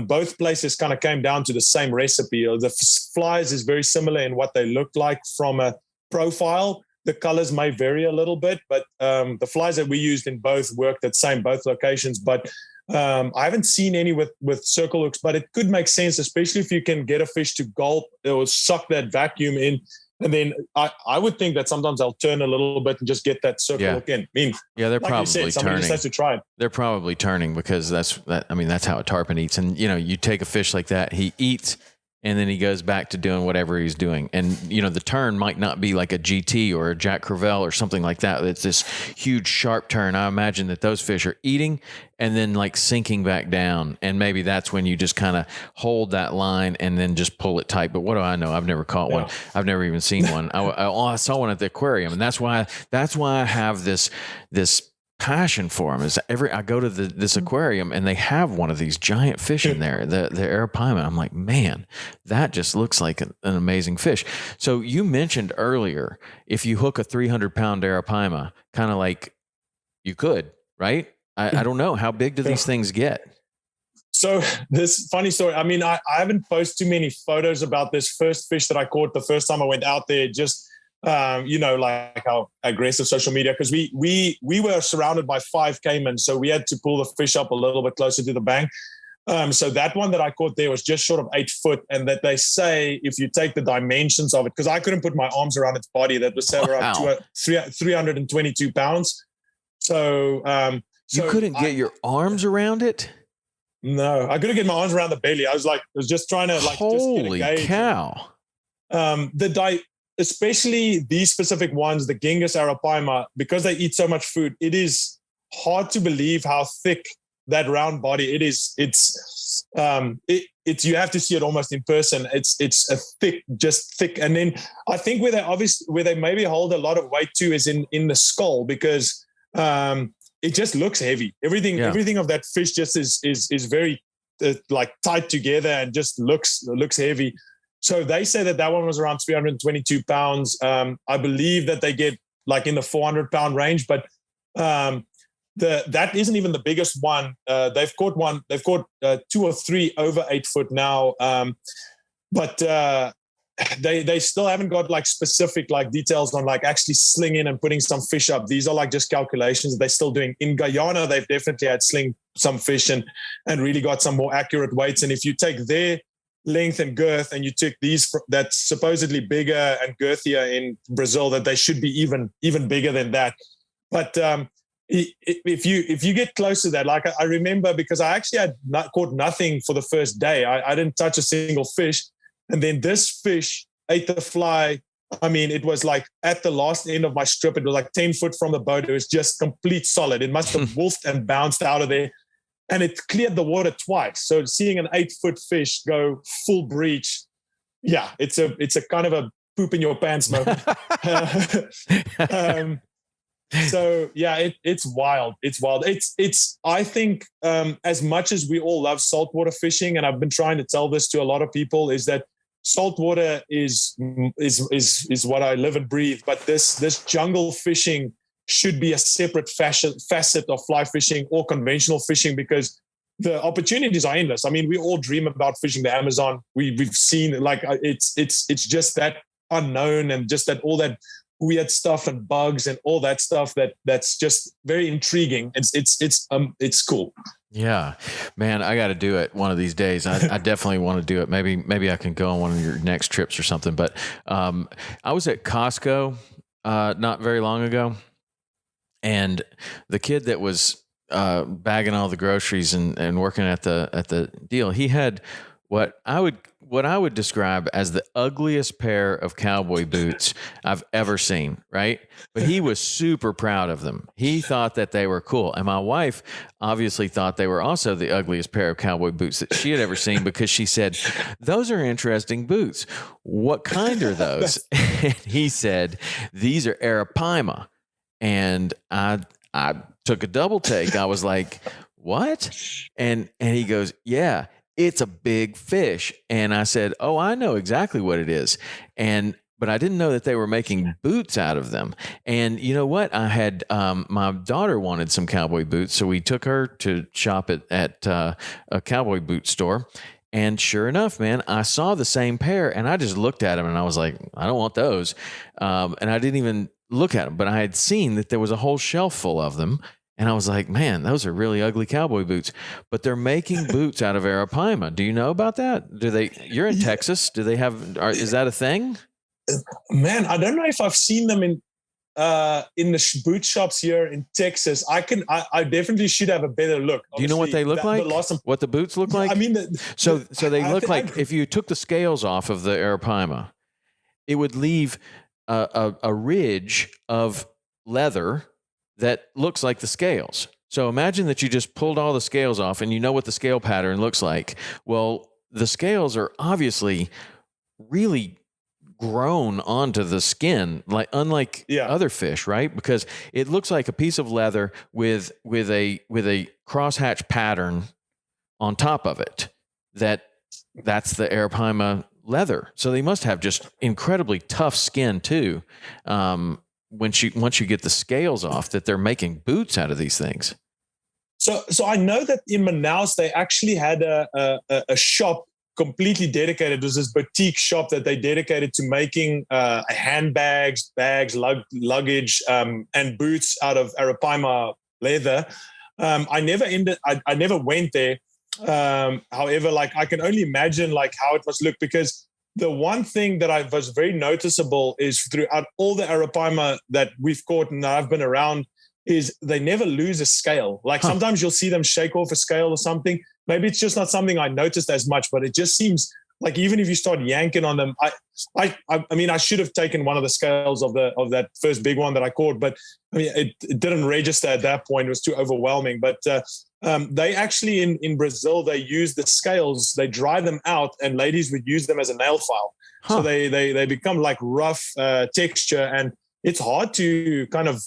both places kind of came down to the same recipe. The flies is very similar in what they look like from a profile. The colors may vary a little bit, but the flies that we used in both worked at both locations. But I haven't seen any with circle hooks, but it could make sense, especially if you can get a fish to gulp or suck that vacuum in. And then I would think that sometimes I'll turn a little bit and just get that circle hook in. They're like probably turning. Somebody just has to try it. They're probably turning, because that's how a tarpon eats. And, you take a fish like that, he eats, and then he goes back to doing whatever he's doing. And, the turn might not be like a GT or a Jack Crevalle or something like that. It's this huge, sharp turn. I imagine that those fish are eating and then like sinking back down. And maybe that's when you just kind of hold that line and then just pull it tight. But what do I know? I've never caught one. I've never even seen one. I saw one at the aquarium. And that's why I have this passion for them. Is I go to this aquarium and they have one of these giant fish in there, the Arapaima. I'm like, man, that just looks like an amazing fish. So you mentioned earlier, if you hook a 300-pound Arapaima, kind of like you could, right? I don't know. How big do these things get? So this funny story. I haven't posted too many photos about this first fish that I caught the first time I went out there. Just like how aggressive social media, because we were surrounded by 5 caimans, so we had to pull the fish up a little bit closer to the bank. So that one that I caught there was just short of 8 foot, and that they say if you take the dimensions of it, because I couldn't put my arms around its body, that was around 322 pounds. So you couldn't get your arms around it? No, I couldn't get my arms around the belly. I was just trying to holy just get a gauge. Cow. Especially these specific ones, the Genghis Arapaima, because they eat so much food, it is hard to believe how thick that round body it is. It's you have to see it almost in person. It's a thick. And then I think where they maybe hold a lot of weight too is in the skull, because it just looks heavy. Everything of that fish just is very like tight together and just looks heavy. So they say that one was around 322 pounds. I believe that they get like in the 400-pound range, but that isn't even the biggest one. They've caught 2 or 3 over 8 foot now. But they still haven't got like specific like details on like actually slinging and putting some fish up. These are like just calculations they're still doing. In Guyana, they've definitely had sling some fish and really got some more accurate weights. And if you take their length and girth and you took these that's supposedly bigger and girthier in Brazil, that they should be even bigger than that. But if you get close to that, like I remember, because I actually had caught nothing for the first day. I didn't touch a single fish. And then this fish ate the fly. I mean, it was like at the last end of my strip, it was like 10 foot from the boat. It was just complete solid. It must have wolfed and bounced out of there. And it cleared the water twice. So seeing an 8-foot fish go full breach, yeah, it's a kind of a poop in your pants moment. So yeah, it's wild. It's wild. It's I think as much as we all love saltwater fishing, and I've been trying to tell this to a lot of people, is that saltwater is what I live and breathe. But this jungle fishing should be a separate facet of fly fishing or conventional fishing, because the opportunities are endless. I mean, we all dream about fishing the Amazon. We've seen like it's just that unknown, and just that all that weird stuff and bugs and all that stuff that's just very intriguing. It's cool. Yeah, man, I got to do it one of these days. I definitely want to do it. Maybe I can go on one of your next trips or something. But I was at Costco not very long ago, and the kid that was bagging all the groceries and working at the deal, he had what I would describe as the ugliest pair of cowboy boots I've ever seen, right? But he was super proud of them. He thought that they were cool. And my wife obviously thought they were also the ugliest pair of cowboy boots that she had ever seen, because she said, "Those are interesting boots. What kind are those?" And he said, "These are Arapaima." And I took a double take. I was like, "What?" And he goes, "Yeah, it's a big fish." And I said, "Oh, I know exactly what it is." But I didn't know that they were making boots out of them. And you know what? I had, my daughter wanted some cowboy boots. So we took her to shop at a cowboy boot store. And sure enough, man, I saw the same pair, and I just looked at them and I was like, "I don't want those." And I didn't even look at them, but I had seen that there was a whole shelf full of them. And I was like, "Man, those are really ugly cowboy boots." But they're making boots out of Arapaima. Do you know about that? You're in Texas. Do they have, is that a thing? Man, I don't know if I've seen them in the boot shops here in Texas. I definitely should have a better look. Do you know what they look like? What the boots look like? I mean, so they look like if you took the scales off of the Arapaima, it would leave a ridge of leather that looks like the scales. So imagine that you just pulled all the scales off, and you know what the scale pattern looks like. Well, the scales are obviously really grown onto the skin, like unlike other fish, right? Because it looks like a piece of leather with a crosshatch pattern on top of it. That's the Arapaima leather. So they must have just incredibly tough skin too. Once you get the scales off, that they're making boots out of these things. So I know that in Manaus they actually had a shop completely dedicated. It was this boutique shop that they dedicated to making handbags, bags, luggage, and boots out of Arapaima leather. I never went there. However, like I can only imagine like how it must look, because the one thing that was very noticeable is throughout all the Arapaima that we've caught and I've been around, is they never lose a scale. Like sometimes you'll see them shake off a scale or something. Maybe it's just not something I noticed as much, but it just seems like even if you start yanking on them, I mean, I should have taken one of the scales of that first big one that I caught, but I mean, it didn't register at that point. It was too overwhelming. But they actually in Brazil, they use the scales, they dry them out, and ladies would use them as a nail file. So they become like rough texture, and it's hard to kind of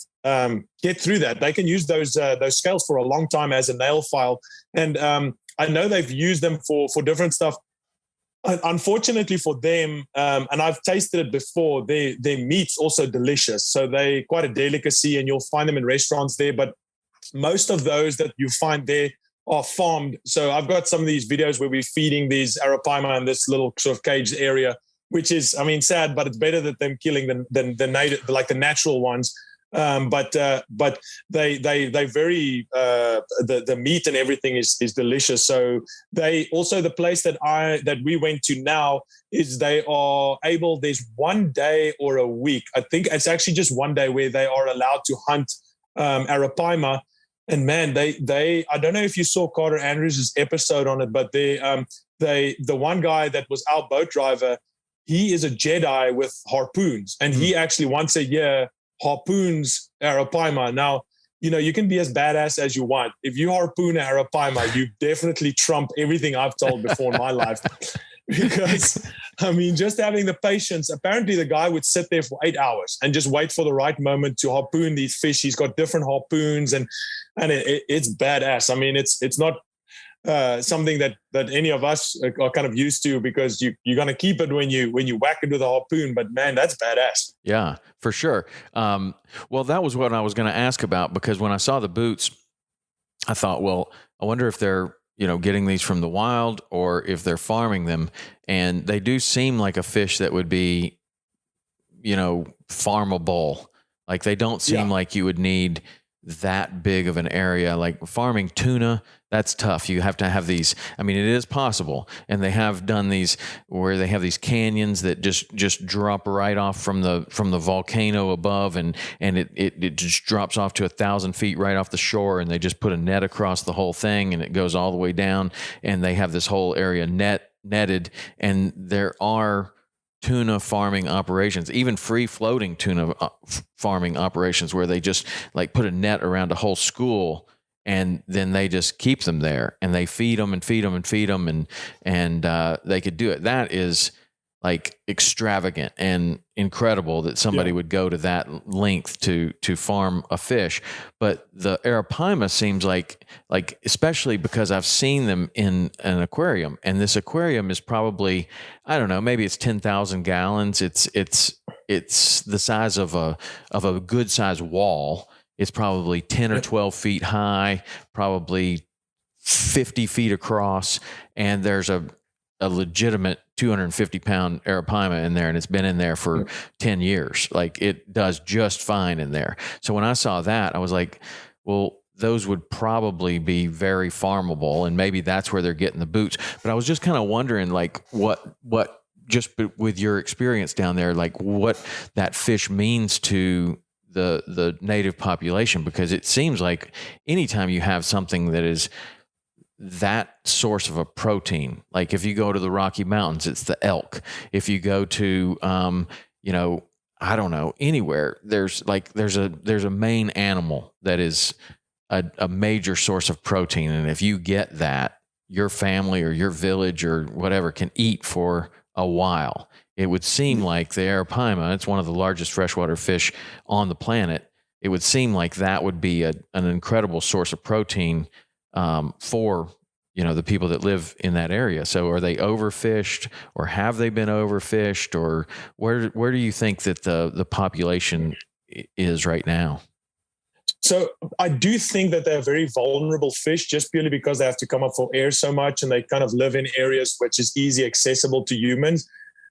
get through that. They can use those scales for a long time as a nail file, and I know they've used them for different stuff. Unfortunately for them, and I've tasted it before, their meat's also delicious. So they quite a delicacy, and you'll find them in restaurants there. But most of those that you find there are farmed. So I've got some of these videos where we're feeding these Arapaima in this little sort of caged area. which is, I mean, sad, but it's better that them killing than the native, like the natural ones. But they very the meat and everything is delicious. So they also, the place that we went to now is they are able, there's one day or a week, I think it's actually just one day, where they are allowed to hunt Arapaima. And man, they I don't know if you saw Carter Andrews' episode on it, but the one guy that was our boat driver, he is a Jedi with harpoons, and he actually once a year harpoons Arapaima. Now, you know, you can be as badass as you want. If you harpoon Arapaima, you definitely trump everything I've told before in my life. Because, I mean, just having the patience, apparently the guy would sit there for 8 hours and just wait for the right moment to harpoon these fish. He's got different harpoons, and it's badass. I mean, it's not something that any of us are kind of used to, because you're going to keep it when you whack it with a harpoon. But man, that's badass. Yeah, for sure. Well, that was what I was going to ask about, because when I saw the boots, I thought, well, I wonder if they're, you know, getting these from the wild or if they're farming them. And they do seem like a fish that would be, you know, farmable. Like they don't seem like you would need that big of an area. Like farming tuna, that's tough. You have to have these, I mean, it is possible. And they have done these where they have these canyons that just drop right off from the volcano above, and it just drops off to 1,000 feet right off the shore, and they just put a net across the whole thing, and it goes all the way down, and they have this whole area netted. And there are tuna farming operations, even free floating tuna farming operations, where they just like put a net around a whole school, and then they just keep them there, and they feed them and feed them and feed them, and they could do it. That is like extravagant and incredible that somebody would go to that length to farm a fish. But the Arapaima seems like especially because I've seen them in an aquarium, and this aquarium is probably, I don't know, maybe it's 10,000 gallons. It's the size of a good size wall. It's probably 10 or 12 feet high, probably 50 feet across, and there's a legitimate 250-pound Arapaima in there, and it's been in there for 10 years. Like, it does just fine in there. So when I saw that, I was like, well, those would probably be very farmable, and maybe that's where they're getting the boots. But I was just kind of wondering, like, what just with your experience down there, like what that fish means to the native population, because it seems like anytime you have something that is that source of a protein, like if you go to the Rocky Mountains, it's the elk. If you go to, you know, I don't know, anywhere, there's a main animal that is a major source of protein. And if you get that, your family or your village or whatever can eat for a while. It would seem like the Arapaima, it's one of the largest freshwater fish on the planet. It would seem like that would be an incredible source of protein for, you know, the people that live in that area. So are they overfished, or have they been overfished, or where do you think that the population is right now? So I do think that they're very vulnerable fish, just purely because they have to come up for air so much, and they kind of live in areas which is easy accessible to humans.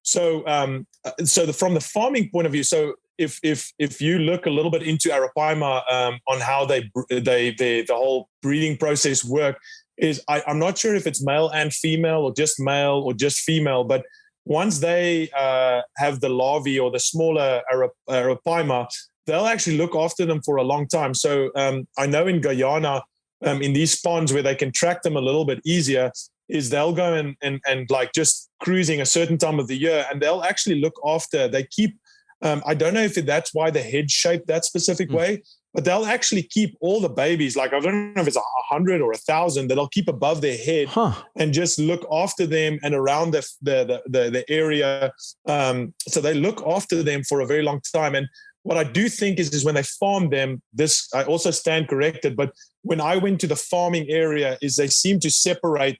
So, from the farming point of view, so if you look a little bit into Arapaima on how the whole breeding process work, is I'm not sure if it's male and female, or just male or just female, but once they have the larvae or the smaller Arapaima, they'll actually look after them for a long time. So I know in Guyana, in these ponds where they can track them a little bit easier, is they'll go and like just cruising a certain time of the year, and they'll actually look after, they keep, I don't know if that's why the head's shaped that specific way, but they'll actually keep all the babies, like I don't know if it's 100 or 1,000, that they'll keep above their head and just look after them and around the area. So they look after them for a very long time. And what I do think is when they farm them, this, I also stand corrected, but when I went to the farming area, is they seem to separate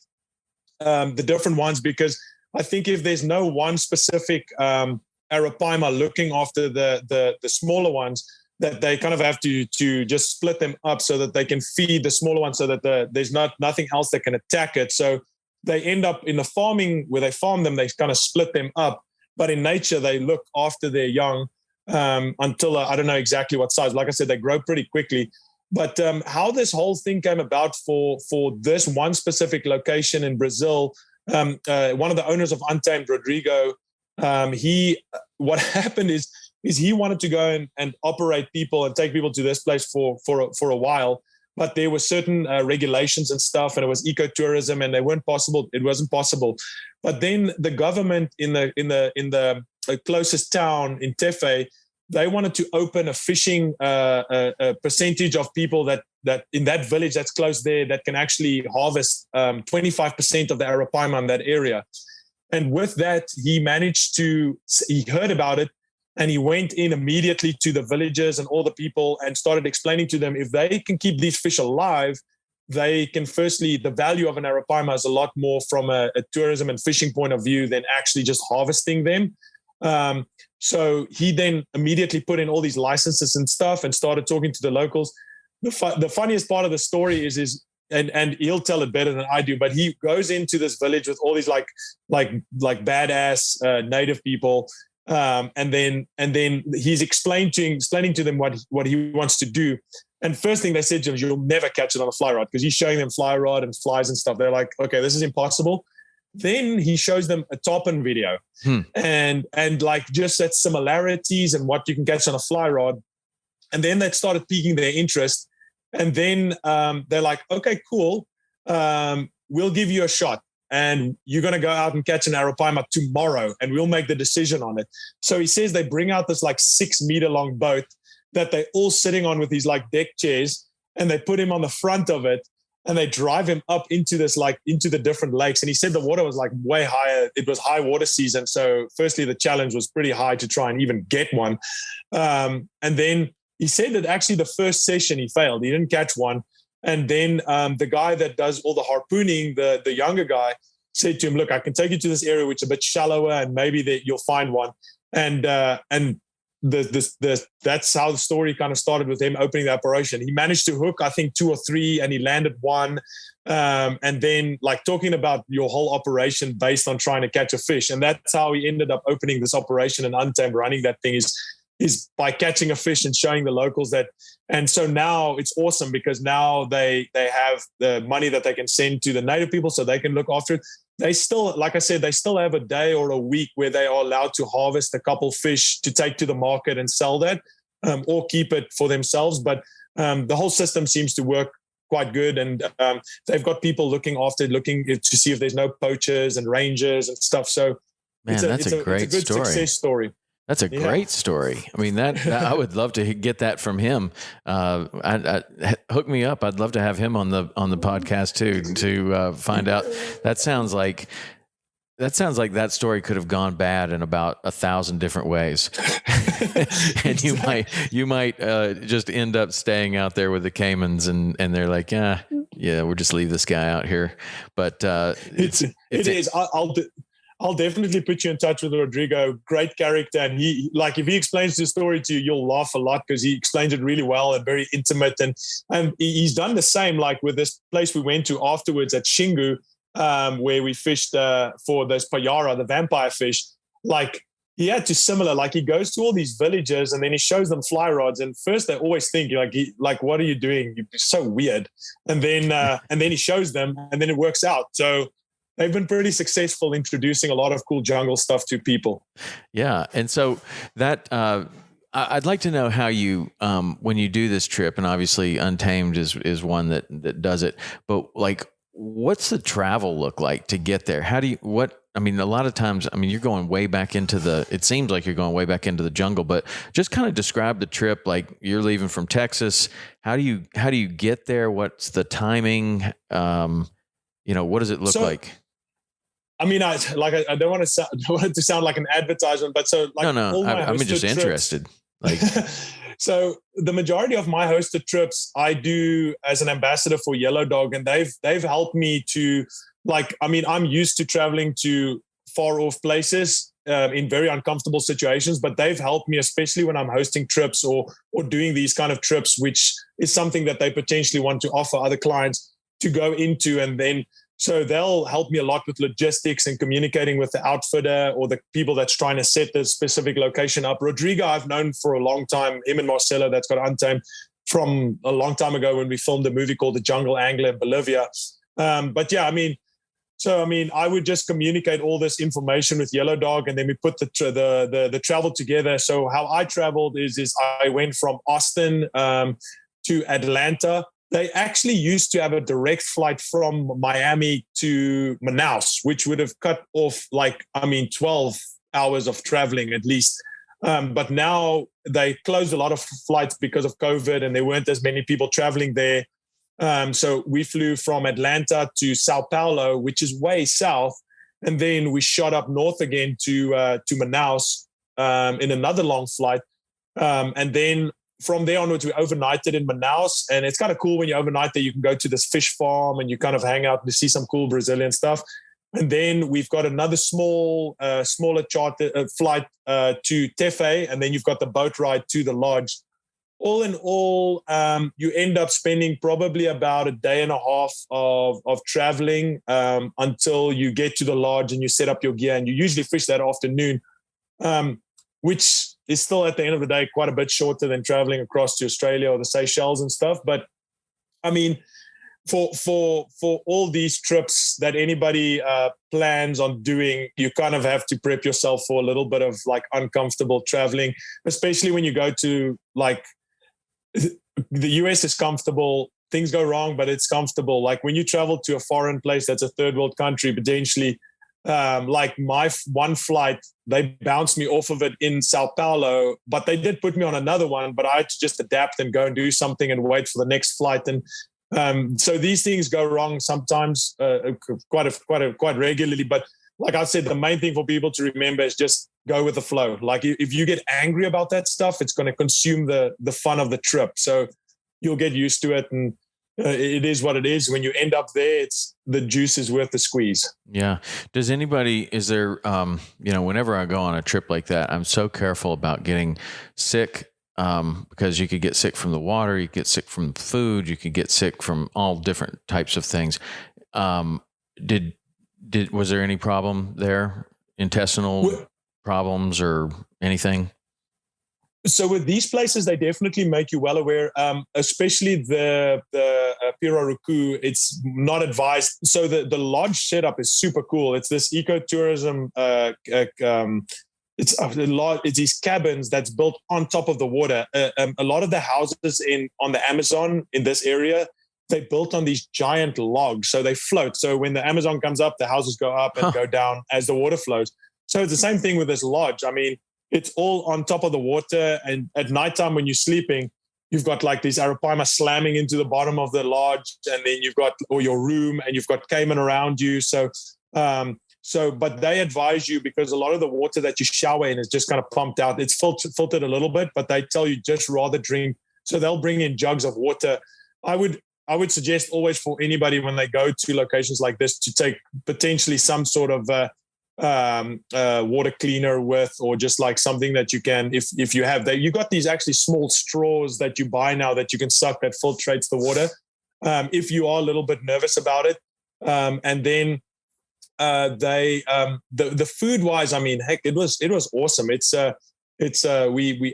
the different ones, because I think if there's no one specific Arapaima looking after the smaller ones, that they kind of have to just split them up so that they can feed the smaller ones, so that there's nothing else that can attack it. So they end up in the farming where they farm them, they kind of split them up. but in nature, they look after their young until I don't know exactly what size. Like I said, they grow pretty quickly. But how this whole thing came about for this one specific location in Brazil, one of the owners of Untamed, Rodrigo, what happened is he wanted to go and operate people and take people to this place for a while. But there were certain regulations and stuff, and it was ecotourism, and they weren't possible. It wasn't possible. But then the government in the closest town in Tefe, they wanted to open a fishing a percentage of people that in that village that's close there that can actually harvest 25% of the Arapaima in that area. And with that, he heard about it, and he went in immediately to the villagers and all the people and started explaining to them, if they can keep these fish alive, they can, firstly, the value of an Arapaima is a lot more from a tourism and fishing point of view than actually just harvesting them. So he then immediately put in all these licenses and stuff and started talking to the locals. The funniest part of the story is and he'll tell it better than I do, but he goes into this village with all these like badass native people. And then he's explaining to them what he wants to do. And first thing they said to him is, you'll never catch it on a fly rod, because he's showing them fly rod and flies and stuff. They're like, okay, this is impossible. Then he shows them a top-end video and like just that similarities and what you can catch on a fly rod. And then that started piquing their interest. And then they're like, okay, cool. We'll give you a shot. And you're going to go out and catch an Arapaima tomorrow, and we'll make the decision on it. So he says they bring out this like 6 meter long boat that they're all sitting on with these like deck chairs, and they put him on the front of it, and they drive him up into the different lakes. And he said the water was like way higher. It was high water season. So firstly, the challenge was pretty high to try and even get one. And then he said that actually the first session he failed. He didn't catch one. And then the guy that does all the harpooning, the younger guy, said to him, look, I can take you to this area which is a bit shallower, and maybe that you'll find one. And that's how the story kind of started with him opening the operation. He managed to hook, I think, 2 or 3, and he landed one. And then like talking about your whole operation based on trying to catch a fish. And that's how he ended up opening this operation in Untamed, running that thing is by catching a fish and showing the locals that. And so now it's awesome, because now they have the money that they can send to the native people so they can look after it. They still, like I said, they still have a day or a week where they are allowed to harvest a couple fish to take to the market and sell that, or keep it for themselves. But the whole system seems to work quite good. And they've got people looking to see if there's no poachers and rangers and stuff. So man, that's a great good story. Success story. That's a great story. I mean, that I would love to get that from him. Hook me up. I'd love to have him on the podcast too, to find out. That sounds like that story could have gone bad in about 1,000 different ways. And you might just end up staying out there with the Caimans, and they're like, yeah, we'll just leave this guy out here. But it is. I'll definitely put you in touch with Rodrigo. Great character. And he, like, if he explains the story to you, you'll laugh a lot, because he explains it really well and very intimate. And he's done the same, like with this place we went to afterwards at Xingu, where we fished for this payara, the vampire fish. Like, he had to similar, like he goes to all these villages and then he shows them fly rods. And first they always think like, what are you doing? You're so weird. And then he shows them, and then it works out. So they've been pretty successful introducing a lot of cool jungle stuff to people. Yeah. And so that, I'd like to know how you, when you do this trip, and obviously Untamed is one that does it, but like, what's the travel look like to get there? A lot of times, you're going way back into it seems like you're going way back into the jungle, but just kind of describe the trip. Like, you're leaving from Texas. How do you get there? What's the timing? What does it look like? I don't want it to sound like an advertisement, but so like, no, I'm just interested. Like, so the majority of my hosted trips I do as an ambassador for Yellow Dog, and they've helped me to, like, I'm used to traveling to far off places in very uncomfortable situations, but they've helped me, especially when I'm hosting trips or doing these kind of trips, which is something that they potentially want to offer other clients to go into, and then So they'll help me a lot with logistics and communicating with the outfitter or the people that's trying to set the specific location up. Rodrigo, I've known for a long time, him and Marcelo, that's got Untamed, from a long time ago when we filmed a movie called The Jungle Angler in Bolivia. But yeah, I would just communicate all this information with Yellow Dog, and then we put the travel together. So how I traveled is I went from Austin to Atlanta. They actually used to have a direct flight from Miami to Manaus, which would have cut off 12 hours of traveling at least. But now they closed a lot of flights because of COVID, and there weren't as many people traveling there. So we flew from Atlanta to Sao Paulo, which is way south. And then we shot up north again to Manaus in another long flight. And then from there onwards, we overnighted in Manaus. And it's kind of cool when you overnight there, you can go to this fish farm and you kind of hang out and see some cool Brazilian stuff. And then we've got another smaller charter flight to Tefe. And then you've got the boat ride to the lodge. All in all, you end up spending probably about a day and a half of traveling until you get to the lodge and you set up your gear, and you usually fish that afternoon, which is still at the end of the day quite a bit shorter than traveling across to Australia or the Seychelles and stuff. But I mean, for all these trips that anybody plans on doing, you kind of have to prep yourself for a little bit of uncomfortable traveling, especially when you go to the US is comfortable. Things go wrong, but it's comfortable. Like when you travel to a foreign place that's a third world country, potentially, my one flight, they bounced me off of it in Sao Paulo, but they did put me on another one, but I had to just adapt and go and do something and wait for the next flight. And so these things go wrong sometimes, quite regularly. But like I said, the main thing for people to remember is just go with the flow. Like if you get angry about that stuff, it's going to consume the fun of the trip. So you'll get used to it, and it is what it is. When you end up there, the juice is worth the squeeze. Yeah. Is there, whenever I go on a trip like that, I'm so careful about getting sick, because you could get sick from the water, you could get sick from the food, you could get sick from all different types of things. Was there any problem there? Intestinal problems or anything? So with these places, they definitely make you well aware, especially the Pirarucu. It's not advised. So the lodge setup is super cool. It's this ecotourism. It's these cabins that's built on top of the water. A lot of the houses on the Amazon in this area, they built on these giant logs, so they float. So when the Amazon comes up, the houses go up and go down as the water flows. So it's the same thing with this lodge. I mean, it's all on top of the water, and at nighttime when you're sleeping, you've got these Arapaima slamming into the bottom of the lodge, and then you've got your room, and you've got caiman around you. But they advise you, because a lot of the water that you shower in is just kind of pumped out. It's filtered a little bit, but they tell you just rather drink. So they'll bring in jugs of water. I would suggest always for anybody when they go to locations like this to take potentially some sort of water cleaner with, or just something that you can, if you have that. You got these actually small straws that you buy now that you can suck that filtrates the water, if you are a little bit nervous about it. And then the food wise, I mean, heck, it was awesome. We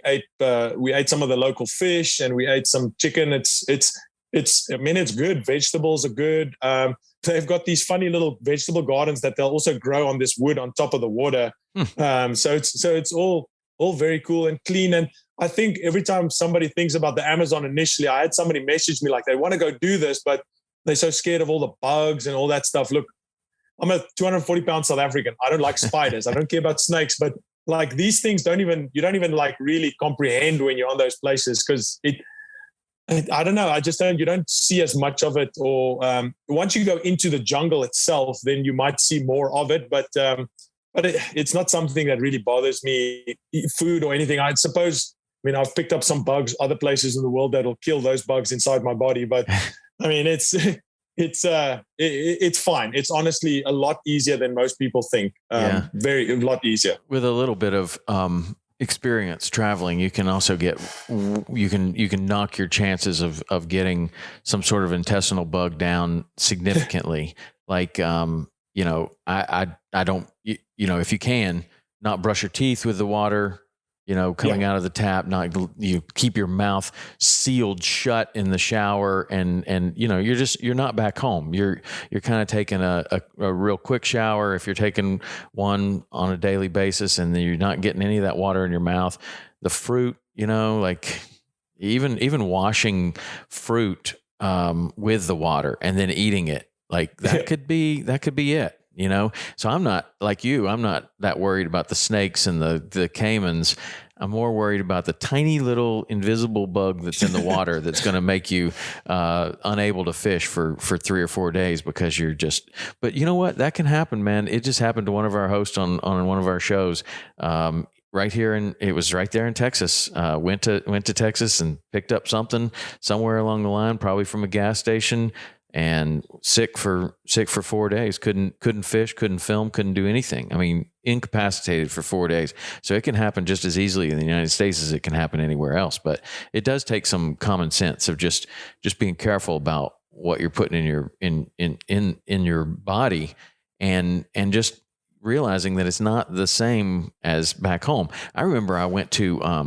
ate some of the local fish, and we ate some chicken. It's good. Vegetables are good. They've got these funny little vegetable gardens that they'll also grow on this wood on top of the water. So it's all very cool and clean. And I think every time somebody thinks about the Amazon initially, I had somebody message me they want to go do this, but they're so scared of all the bugs and all that stuff. Look, I'm a 240-pound South African. I don't like spiders. I don't care about snakes, but these things you don't even really comprehend when you're on those places, because I don't know. You don't see as much of it, or once you go into the jungle itself, then you might see more of it. But it's not something that really bothers me, food or anything. I suppose, I've picked up some bugs other places in the world that'll kill those bugs inside my body. But I mean, it's fine. It's honestly a lot easier than most people think. A lot easier. With a little bit of experience traveling, you can also you can knock your chances of getting some sort of intestinal bug down significantly. like, I don't, if you can, not brush your teeth with the water, coming out of the tap, not, you keep your mouth sealed shut in the shower, and you're not back home. You're kind of taking a real quick shower if you're taking one on a daily basis, and then you're not getting any of that water in your mouth. The fruit, like even washing fruit with the water and then eating it, like that could be it. So I'm not like you. I'm not that worried about the snakes and the caimans. I'm more worried about the tiny little invisible bug that's in the water that's going to make you unable to fish for 3 or 4 days because you're just. But you know what? That can happen, man. It just happened to one of our hosts on one of our shows. Right here, and it was right there in Texas. Went to Texas and picked up something somewhere along the line, probably from a gas station. And sick for 4 days. Couldn't fish, couldn't film, couldn't do anything. I mean, incapacitated for 4 days. So it can happen just as easily in the United States as it can happen anywhere else. But it does take some common sense of just being careful about what you're putting in your body, and just realizing that it's not the same as back home. I remember I went to I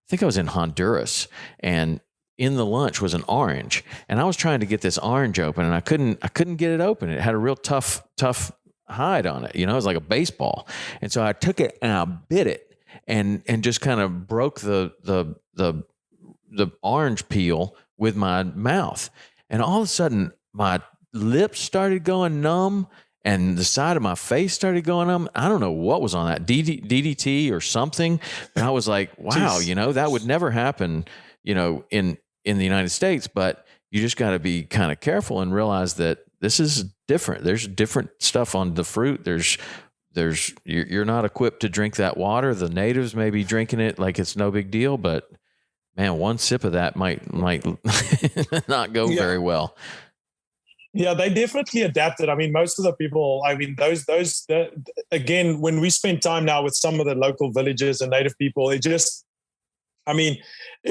think I was in Honduras, and in the lunch was an orange, and I was trying to get this orange open, and I couldn't get it open. It had a real tough hide on it. It was like a baseball. And so I took it and I bit it and just kind of broke the orange peel with my mouth. And all of a sudden my lips started going numb and the side of my face started going numb. I don't know what was on that, DDT or something. But I was like, wow, that would never happen, in the United States, but you just got to be kind of careful and realize that this is different. There's different stuff on the fruit. You're not equipped to drink that water. The natives may be drinking it like it's no big deal, but man, one sip of that might not go very well. Yeah, they definitely adapted. I mean, most of the people, again, when we spend time now with some of the local villages and native people, it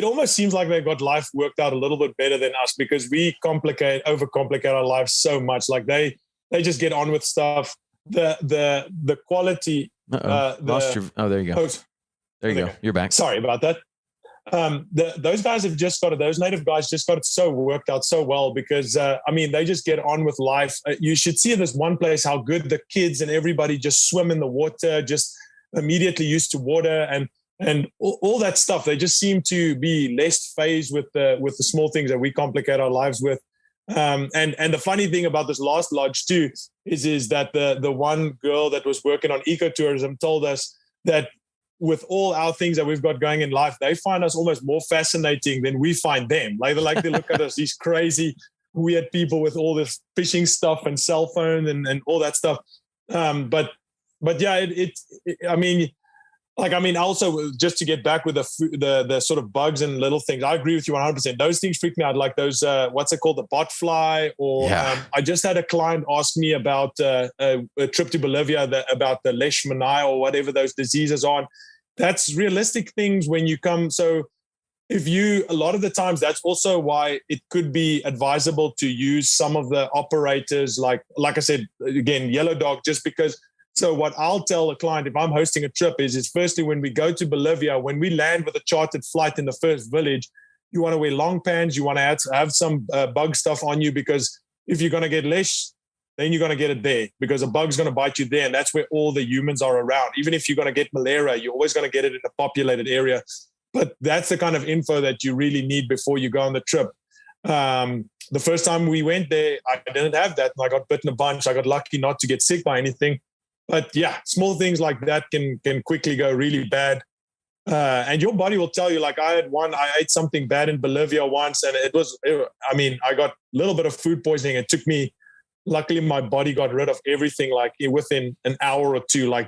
almost seems like they've got life worked out a little bit better than us, because we overcomplicate our lives so much. Like they just get on with stuff. The quality. There you go. There you go. You're back. Sorry about that. Those guys have just got it. Those native guys just got it so worked out so well, because they just get on with life. You should see in this one place how good the kids and everybody just swim in the water, just immediately used to water and all that stuff. They just seem to be less phased with the small things that we complicate our lives with. And the funny thing about this last lodge too is that the one girl that was working on ecotourism told us that with all our things that we've got going in life, they find us almost more fascinating than we find them. Like they look at us, these crazy, weird people with all this fishing stuff and cell phone and all that stuff. But yeah, also just to get back with the sort of bugs and little things, I agree with you 100%. Those things freak me out, like those, what's it called? The botfly, or I just had a client ask me about a trip to Bolivia, about the leishmaniasis or whatever those diseases are. That's realistic things when you come. So a lot of the times, that's also why it could be advisable to use some of the operators, like I said, again, Yellow Dog, just because. So what I'll tell a client if I'm hosting a trip is firstly, when we go to Bolivia, when we land with a chartered flight in the first village, you want to wear long pants, you want to have some bug stuff on you, because if you're going to get leash, then you're going to get it there, because a bug's going to bite you there. And that's where all the humans are around. Even if you're going to get malaria, you're always going to get it in a populated area. But that's the kind of info that you really need before you go on the trip. The first time we went there, I didn't have that. And I got bitten a bunch. I got lucky not to get sick by anything. But yeah, small things like that can quickly go really bad. And your body will tell you, like I ate something bad in Bolivia once, and I got a little bit of food poisoning. It took me, luckily my body got rid of everything like within an hour or two, I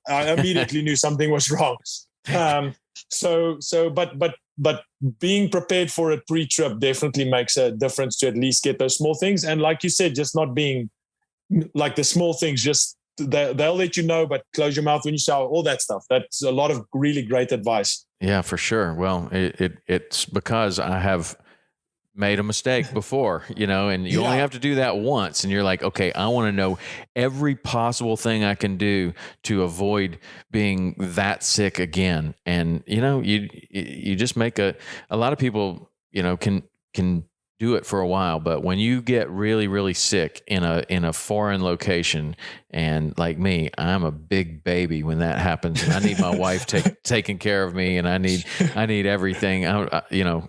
immediately knew something was wrong. But being prepared for it pre-trip definitely makes a difference to at least get those small things. And like you said, just not being like the small things, just they'll let you know, but close your mouth when you shower, all that stuff. That's a lot of really great advice. Yeah, for sure. Well, it's because I have made a mistake before, and you only have to do that once. And you're like, okay, I want to know every possible thing I can do to avoid being that sick again. And, you just make a lot of people, can do it for a while, but when you get really, really sick in a foreign location, and like me, I'm a big baby when that happens, and I need my wife taking care of me, and I need everything,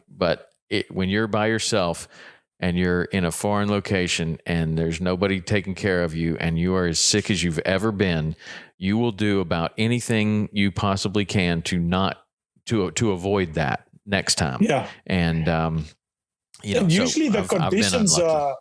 but when you're by yourself and you're in a foreign location and there's nobody taking care of you and you are as sick as you've ever been, you will do about anything you possibly can to avoid that next time. Yeah. And, and usually the conditions and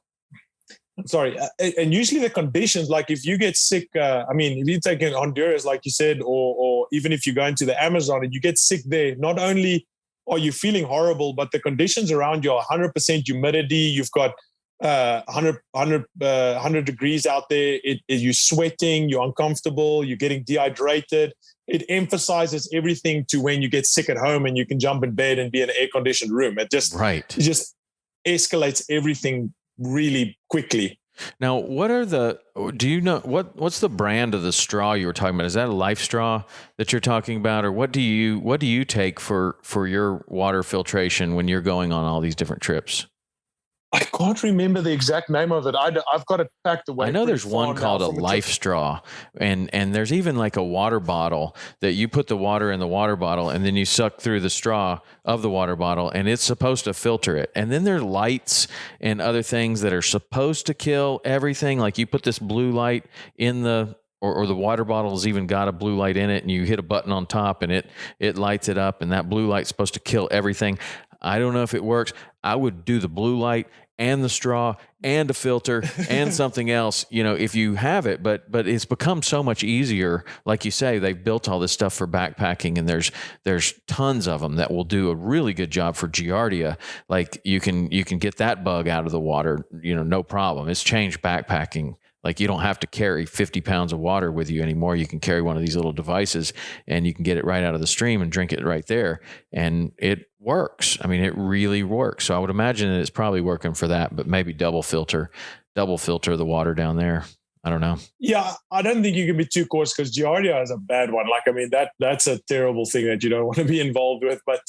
usually the conditions, like if you get sick, if you take in Honduras, like you said, or even if you go into the Amazon and you get sick there, not only are you feeling horrible, but the conditions around you are 100% humidity. You've got 100 degrees out there. You're sweating, you're uncomfortable, you're getting dehydrated. It emphasizes everything to when you get sick at home and you can jump in bed and be in an air-conditioned room. It just escalates everything really quickly. Now, what's the brand of the straw you were talking about? Is that a Life straw that you're talking about, or what do you take for your water filtration when you're going on all these different trips? I can't remember the exact name of it. I've got it packed away. I know there's one called a Life straw, and there's even like a water bottle that you put the water in the water bottle and then you suck through the straw of the water bottle, and it's supposed to filter it. And then there are lights and other things that are supposed to kill everything. Like you put this blue light in or the water bottle has even got a blue light in it, and you hit a button on top and it lights it up, and that blue light's supposed to kill everything. I don't know if it works. I would do the blue light and the straw and a filter and something else, if you have it, but it's become so much easier. Like you say, they've built all this stuff for backpacking, and there's tons of them that will do a really good job for Giardia. Like you can get that bug out of the water, no problem. It's changed backpacking. Like you don't have to carry 50 pounds of water with you anymore. You can carry one of these little devices and you can get it right out of the stream and drink it right there. And it works. I mean, it really works. So I would imagine that it's probably working for that, but maybe double filter the water down there. I don't know. Yeah, I don't think you can be too cautious because Giardia is a bad one. Like, I mean, that's a terrible thing that you don't want to be involved with. But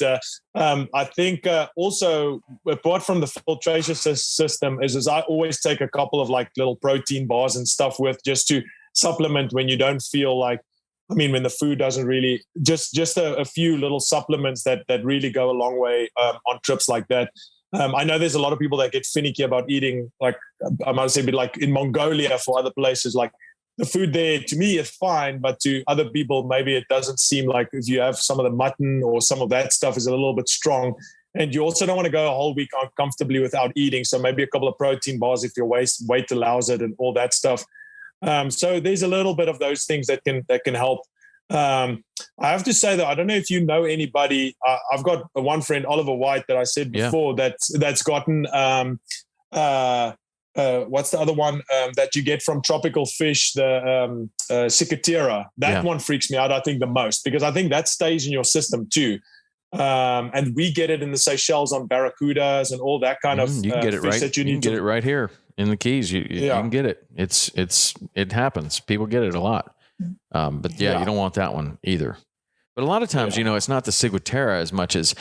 I think also, apart from the filtration system, is I always take a couple of like little protein bars and stuff with just to supplement when you don't feel like, when the food doesn't really, just a few little supplements that really go a long way on trips like that. I know there's a lot of people that get finicky about eating, like I might say, but like in Mongolia for other places, like the food there to me is fine, but to other people, maybe it doesn't seem like if you have some of the mutton or some of that stuff is a little bit strong. And you also don't want to go a whole week uncomfortably without eating. So maybe a couple of protein bars if your weight allows it and all that stuff. So there's a little bit of those things that can help. I have to say that I don't know if you know anybody. I've got one friend, Oliver White, that I said before that's gotten what's the other one that you get from tropical fish, the cicatera. That one freaks me out, I think, the most, because I think that stays in your system too. And we get it in the Seychelles on barracudas and all that kind of you can get it fish right. That you need get it right here in the Keys. You can get it. It happens. People get it a lot. But you don't want that one either. But a lot of times, it's not the ciguatera as much as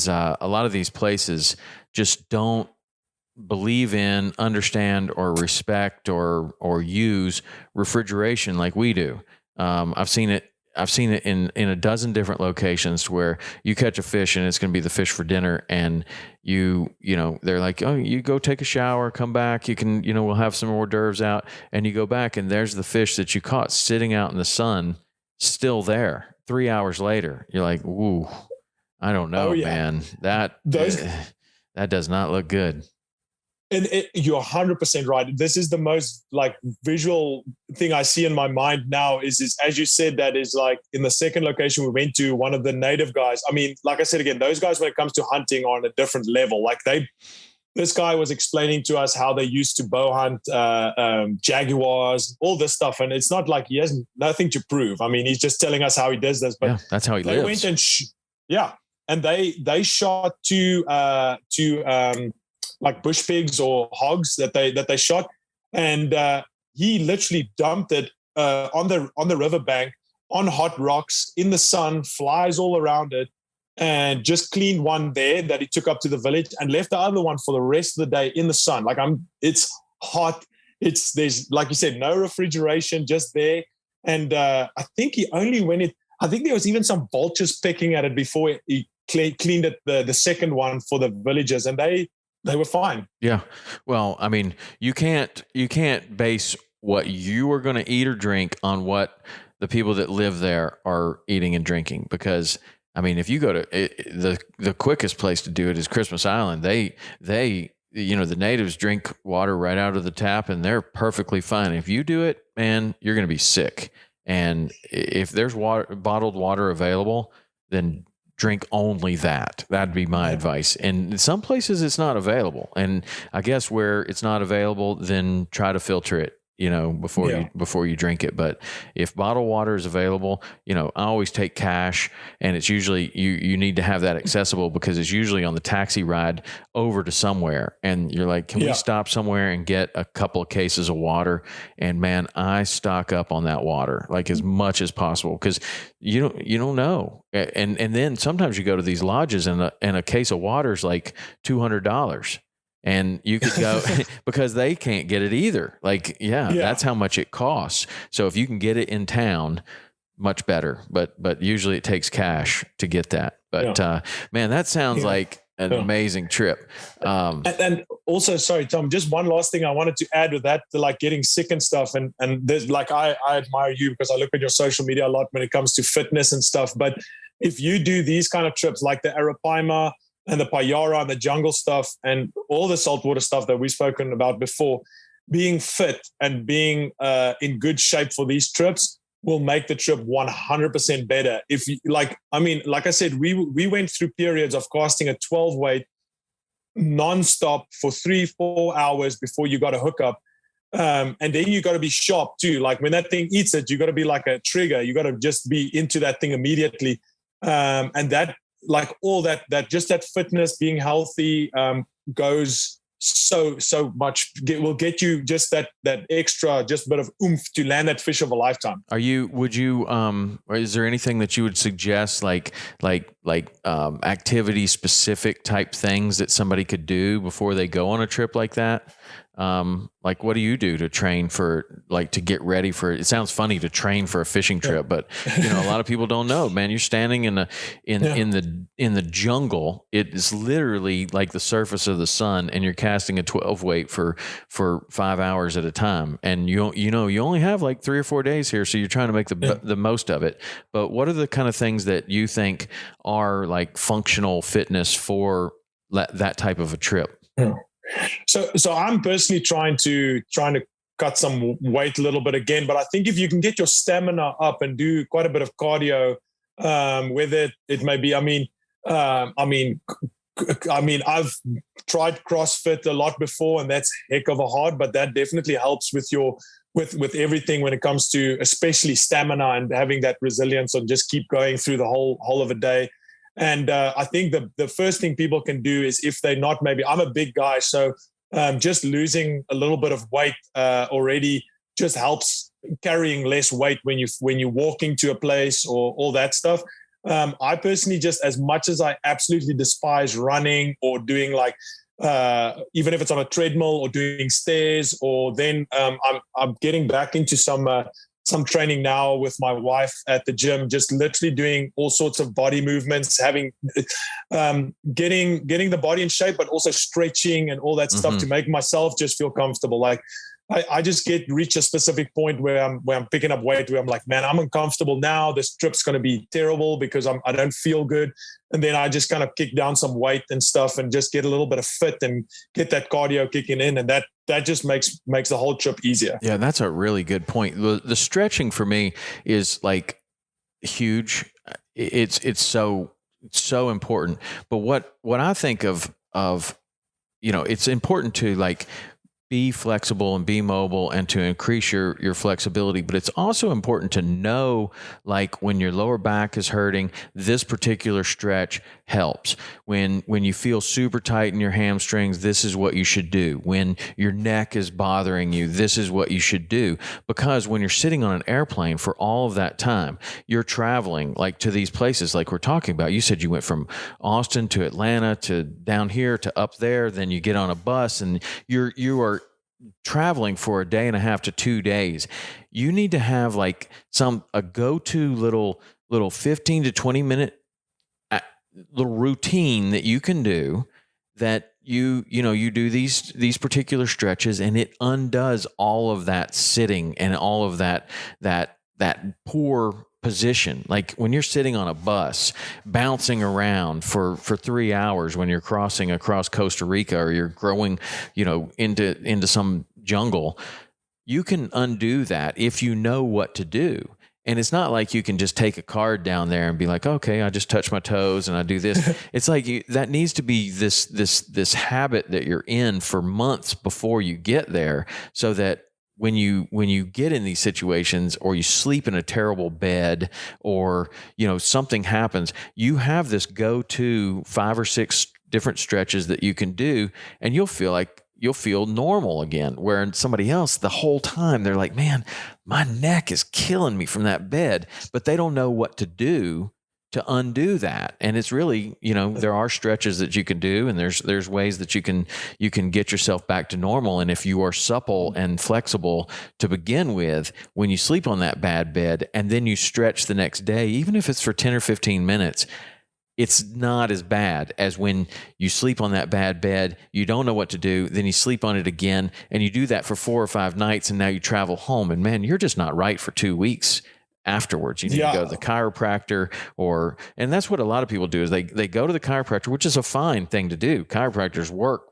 a lot of these places just don't believe in, understand, or respect or use refrigeration like we do. I've seen it in a dozen different locations where you catch a fish and it's going to be the fish for dinner, and they're like, oh, you go take a shower, come back, you can, we'll have some hors d'oeuvres out, and you go back and there's the fish that you caught sitting out in the sun, still there 3 hours later. You're like, ooh, I don't know, man, that does not look good. And you're 100% right. This is the most like visual thing I see in my mind now is as you said, that is like in the second location we went to, one of the native guys. I mean, like I said, again, those guys, when it comes to hunting, are on a different level. Like this guy was explaining to us how they used to bow hunt jaguars, all this stuff. And it's not like he has nothing to prove. I mean, he's just telling us how he does this, but that's how he lives. Went and and they shot two like bush pigs or hogs that they shot, and he literally dumped it on the riverbank on hot rocks in the sun, flies all around it, and just cleaned one there that he took up to the village and left the other one for the rest of the day in the sun. Like it's hot. There's, like you said, no refrigeration, just there. And I think he only I think there was even some vultures pecking at it before he cleaned it, the second one for the villagers, and they were fine. Yeah. Well, I mean, you can't base what you are going to eat or drink on what the people that live there are eating and drinking, because I mean, if you go to the quickest place to do it is Christmas Island. They the natives drink water right out of the tap and they're perfectly fine. If you do it, man, you're going to be sick. And if there's bottled water available, then drink only that. That'd be my advice. And in some places it's not available. And I guess where it's not available, then try to filter it, before you drink it. But if bottled water is available, I always take cash, and it's usually you need to have that accessible, because it's usually on the taxi ride over to somewhere, and you're like, can we stop somewhere and get a couple of cases of water? And man, I stock up on that water like as much as possible, because you don't know. And then sometimes you go to these lodges and a case of water is like $200. And you could go because they can't get it either. Like, that's how much it costs. So if you can get it in town, much better. But usually it takes cash to get that. But man, that sounds like an amazing trip. And also, sorry, Tom, just one last thing I wanted to add with that, to like getting sick and stuff. And there's like, I admire you because I look at your social media a lot when it comes to fitness and stuff. But if you do these kind of trips, like the Arapaima and the Payara and the jungle stuff and all the saltwater stuff that we've spoken about before, being fit and being in good shape for these trips will make the trip 100% better. If you, like I said, we went through periods of casting a 12 weight nonstop for 3-4 hours before you got a hookup. And then you got to be sharp too. Like when that thing eats it, you got to be like a trigger. You got to just be into that thing immediately. And that, like all that just that fitness, being healthy, goes so much. Will get you just that extra, just bit of oomph to land that fish of a lifetime. Would you or is there anything that you would suggest, like activity specific type things that somebody could do before they go on a trip like that? Like what do you do to train for, like, to get ready for, it sounds funny to train for a fishing trip, but a lot of people don't know, man, you're standing in the jungle. It is literally like the surface of the sun, and you're casting a 12 weight for 5 hours at a time. And you only have like 3 or 4 days here. So you're trying to make the most of it. But what are the kind of things that you think are like functional fitness for that type of a trip? Yeah. So I'm personally trying to cut some weight a little bit again, but I think if you can get your stamina up and do quite a bit of cardio, with it may be. I mean, I've tried CrossFit a lot before, and that's heck of a hard, but that definitely helps with with everything when it comes to especially stamina and having that resilience and just keep going through the whole of a day. And I think the first thing people can do is, if they're not, maybe I'm a big guy, so just losing a little bit of weight already just helps carrying less weight when you're walking to a place or all that stuff. I personally, just as much as I absolutely despise running or doing like even if it's on a treadmill or doing stairs, or then I'm getting back into some training now with my wife at the gym, just literally doing all sorts of body movements, having getting the body in shape, but also stretching and all that stuff to make myself just feel comfortable. Like I just reach a specific point where I'm picking up weight, where I'm like, man, I'm uncomfortable now. This trip's going to be terrible because I don't feel good. And then I just kind of kick down some weight and stuff and just get a little bit of fit and get that cardio kicking in. And that just makes the whole trip easier. Yeah, that's a really good point. The stretching for me is like huge. It's so important. But what I think of, it's important to like be flexible and be mobile and to increase your flexibility. But it's also important to know, like when your lower back is hurting, this particular stretch helps. When you feel super tight in your hamstrings, this is what you should do. When your neck is bothering you, this is what you should do. Because when you're sitting on an airplane for all of that time, you're traveling like to these places like we're talking about. You said you went from Austin to Atlanta to down here to up there, then you get on a bus and you are traveling for a day and a half to 2 days. You need to have like a go-to little 15 to 20 minute little routine that you can do, that you do these particular stretches, and it undoes all of that sitting and all of that poor position. Like when you're sitting on a bus bouncing around for 3 hours when you're crossing across Costa Rica, or you're growing into some jungle, you can undo that if you know what to do. And it's not like you can just take a card down there and be like, okay, I just touch my toes and I do this. It's like that needs to be this habit that you're in for months before you get there, so that when you get in these situations, or you sleep in a terrible bed, or something happens, you have this go-to 5 or 6 different stretches that you can do, and you'll feel normal again. Where somebody else, the whole time, they're like, man, my neck is killing me from that bed, but they don't know what to do to undo that. And it's really, there are stretches that you can do, and there's ways that you can get yourself back to normal. And if you are supple and flexible to begin with, when you sleep on that bad bed and then you stretch the next day, even if it's for 10 or 15 minutes, it's not as bad as when you sleep on that bad bed, you don't know what to do, then you sleep on it again, and you do that for 4 or 5 nights, and now you travel home, and man, you're just not right for 2 weeks afterwards. You need to go to the chiropractor, and that's what a lot of people do, is they go to the chiropractor, which is a fine thing to do. Chiropractors work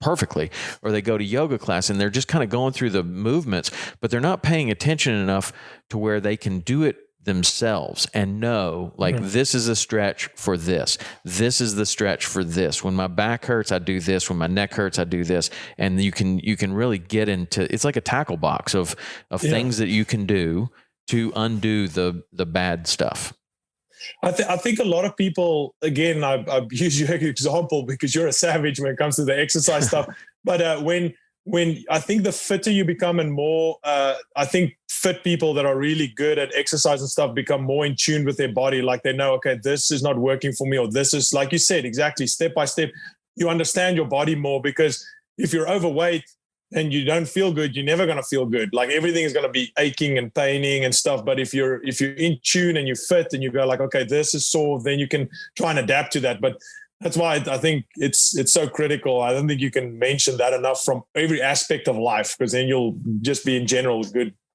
perfectly. Or they go to yoga class and they're just kind of going through the movements, but they're not paying attention enough to where they can do it themselves and know, like, this is a stretch for this. This is the stretch for this. When my back hurts, I do this. When my neck hurts, I do this. And you can really get into, it's like a tackle box of things that you can do to undo the bad stuff. I think a lot of people, again, I use your example because you're a savage when it comes to the exercise stuff. But when I think the fitter you become and more, I think fit people that are really good at exercise and stuff become more in tune with their body. Like they know, okay, this is not working for me, or this is, like you said, exactly, step by step. You understand your body more, because if you're overweight and you don't feel good, you're never going to feel good. Like everything is going to be aching and paining and stuff. But if you're in tune and you fit and you go like, okay, this is sore, then you can try and adapt to that. But that's why I think it's so critical. I don't think you can mention that enough from every aspect of life, because then you'll just be in general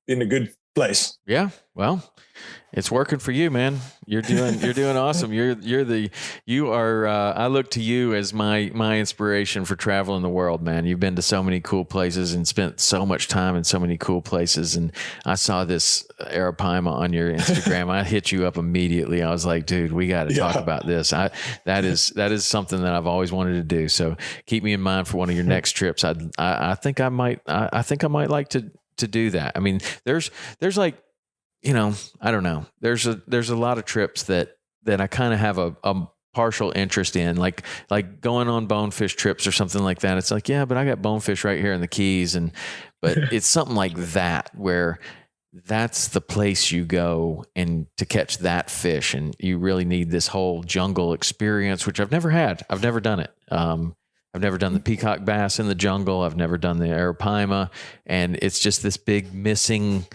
in a good place. Yeah. Well, it's working for you, man. You're doing awesome. You are. I look to you as my inspiration for traveling the world, man. You've been to so many cool places and spent so much time in so many cool places. And I saw this Arapaima on your Instagram. I hit you up immediately. I was like, dude, we got to talk about this. That is something that I've always wanted to do. So keep me in mind for one of your next trips. I think I might like to do that. I mean, there's like, I don't know. There's a lot of trips that I kind of have a partial interest in, like going on bonefish trips or something like that. It's like, yeah, but I got bonefish right here in the Keys. But it's something like that, where that's the place you go and to catch that fish. And you really need this whole jungle experience, which I've never had. I've never done it. I've never done the peacock bass in the jungle. I've never done the Arapaima. And it's just this big missing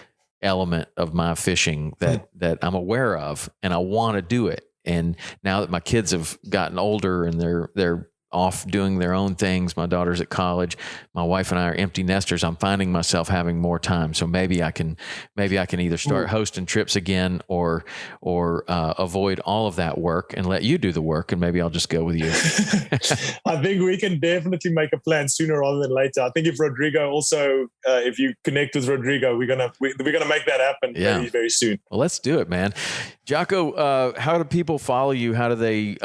element of my fishing that I'm aware of, and I want to do it. And now that my kids have gotten older and they're off doing their own things, my daughter's at college, my wife and I are empty nesters, I'm finding myself having more time. So maybe I can either start hosting trips again or avoid all of that work and let you do the work, and maybe I'll just go with you. I think we can definitely make a plan sooner rather than later. I think if Rodrigo also, if you connect with Rodrigo, we're gonna make that happen very, very soon. Well, let's do it, man. Jako, how do people follow you? How do they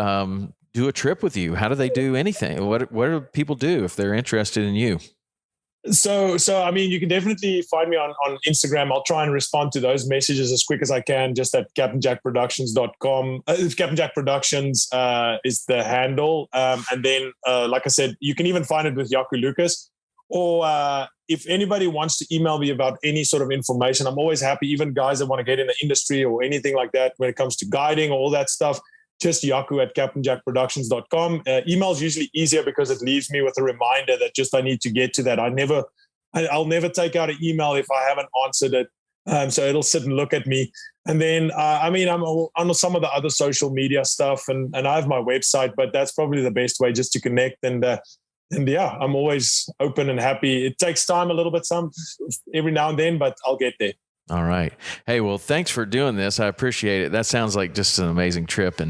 do a trip with you? How do they do anything? What do people do if they're interested in you? So I mean, you can definitely find me on Instagram. I'll try and respond to those messages as quick as I can, just at CaptainJackProductions.com. Captain Jack Productions is the handle. And then, like I said, you can even find it with Jako Lucas. Or if anybody wants to email me about any sort of information, I'm always happy, even guys that want to get in the industry or anything like that when it comes to guiding or all that stuff. Just Jako at CaptainJackProductions.com. Email is usually easier because it leaves me with a reminder that just I need to get to that. I'll never take out an email if I haven't answered it. So it'll sit and look at me. And then, I mean, I'm on some of the other social media stuff and I have my website, but that's probably the best way just to connect. And yeah, I'm always open and happy. It takes time a little bit, every now and then, but I'll get there. All right. Hey, well, thanks for doing this. I appreciate it. That sounds like just an amazing trip.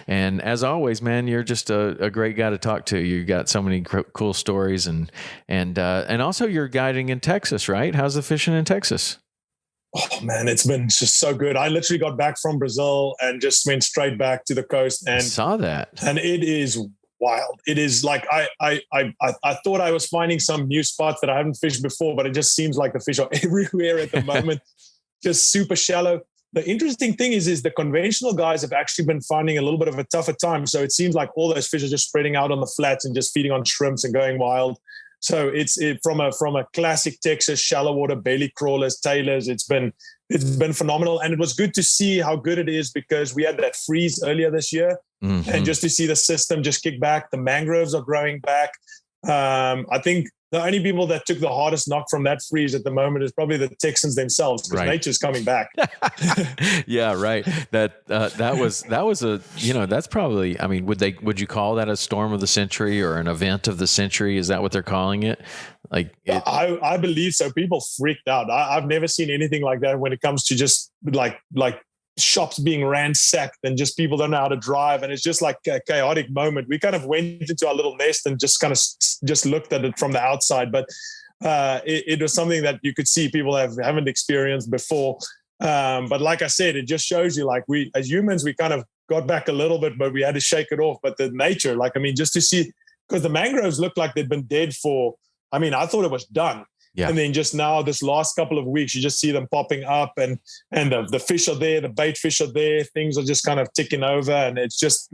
And as always, man, you're just a great guy to talk to. You got so many cool stories and also you're guiding in Texas, right? How's the fishing in Texas? Oh man, it's been just so good. I literally got back from Brazil and just went straight back to the coast and I saw that. And it is wild. It is like I thought I was finding some new spots that I haven't fished before, but it just seems like the fish are everywhere at the moment. Just super shallow. The interesting thing is the conventional guys have actually been finding a little bit of a tougher time. So it seems like all those fish are just spreading out on the flats and just feeding on shrimps and going wild. So it's from a classic Texas shallow water belly crawlers, tailors. It's been phenomenal, and it was good to see how good it is because we had that freeze earlier this year, and just to see the system just kick back. The mangroves are growing back. I think the only people that took the hardest knock from that freeze at the moment is probably the Texans themselves because nature's coming back. Yeah, right. That was a, that's probably, I mean, would you call that a storm of the century or an event of the century? Is that what they're calling it? I believe so. People freaked out. I've never seen anything like that when it comes to just like shops being ransacked and just people don't know how to drive. And it's just like a chaotic moment. We kind of went into our little nest and just kind of just looked at it from the outside. But it was something that you could see people haven't experienced before. But like I said, it just shows you like we, as humans, we kind of got back a little bit, but we had to shake it off. But the nature, just to see, because the mangroves looked like they'd been dead I thought it was done. Yeah. And then just now, this last couple of weeks, you just see them popping up and the fish are there, the bait fish are there, things are just kind of ticking over. And it's just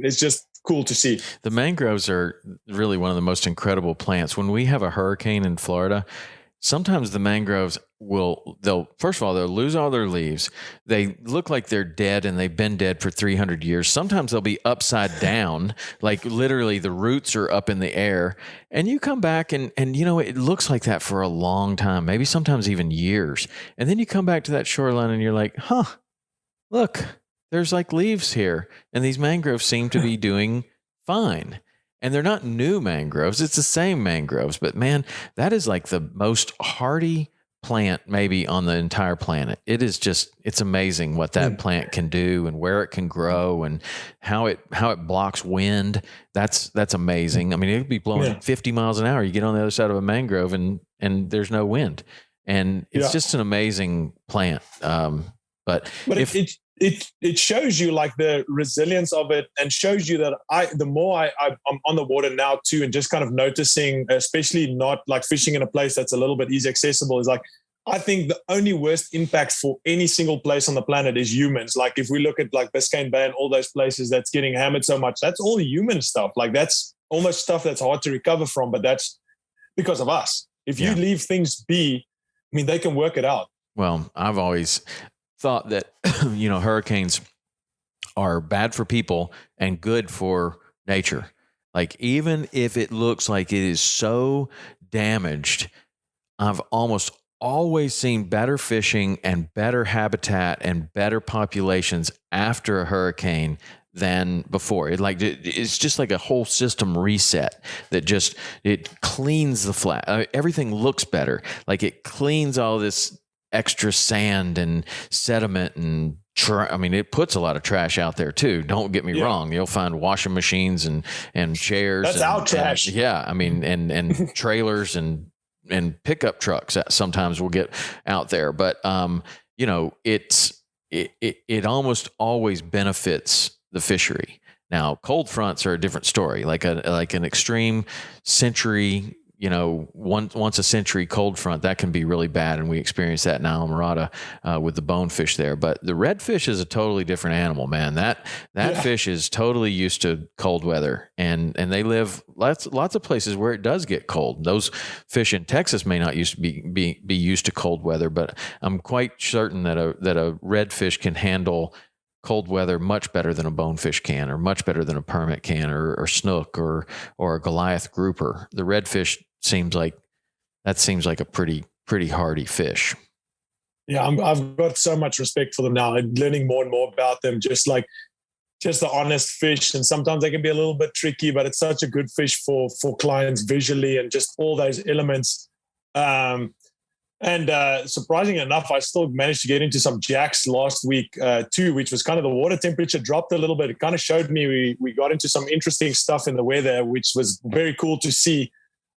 cool to see. The mangroves are really one of the most incredible plants. When we have a hurricane in Florida, sometimes the mangroves they'll lose all their leaves. They look like they're dead and they've been dead for 300 years. Sometimes they'll be upside down, like literally the roots are up in the air. And you come back and it looks like that for a long time, maybe sometimes even years. And then you come back to that shoreline and you're like, look, there's like leaves here. And these mangroves seem to be doing fine. And they're not new mangroves. It's the same mangroves. But man, that is like the most hardy plant maybe on the entire planet. It's amazing what that plant can do and where it can grow and how it blocks wind. That's amazing. I mean, it could be blowing 50 miles an hour. You get on the other side of a mangrove and there's no wind. And it's just an amazing plant. But it shows you like the resilience of it and shows you that the more I'm on the water now too, and just kind of noticing, especially not like fishing in a place that's a little bit easy accessible, is like, I think the only worst impact for any single place on the planet is humans. Like if we look at like Biscayne Bay and all those places that's getting hammered so much, that's all human stuff. Like that's almost stuff that's hard to recover from, but that's because of us. If you leave things be, they can work it out. Well, I've always thought that, hurricanes are bad for people and good for nature. Like even if it looks like it is so damaged, I've almost always seen better fishing and better habitat and better populations after a hurricane than before. It's just like a whole system reset that it cleans the flat. Everything looks better. Like it cleans all this extra sand and sediment and it puts a lot of trash out there too. Don't get me wrong. You'll find washing machines and chairs. That's our trash. And trailers and pickup trucks that sometimes will get out there. But it almost always benefits the fishery. Now, cold fronts are a different story. Like an extreme century once a century cold front, that can be really bad. And we experienced that in Alamorada with the bonefish there. But the redfish is a totally different animal, man. That fish is totally used to cold weather, and they live lots of places where it does get cold. Those fish in Texas may not used to be used to cold weather, but I'm quite certain that a redfish can handle cold weather much better than a bonefish can, or much better than a permit can, or snook, or a Goliath grouper. The redfish seems like a pretty hardy fish. Yeah, I've got so much respect for them now. I'm learning more and more about them, just the honest fish. And sometimes they can be a little bit tricky, but it's such a good fish for clients visually and just all those elements. And surprisingly enough, I still managed to get into some jacks last week too, which was kind of the water temperature dropped a little bit. It kind of showed me we got into some interesting stuff in the weather, which was very cool to see.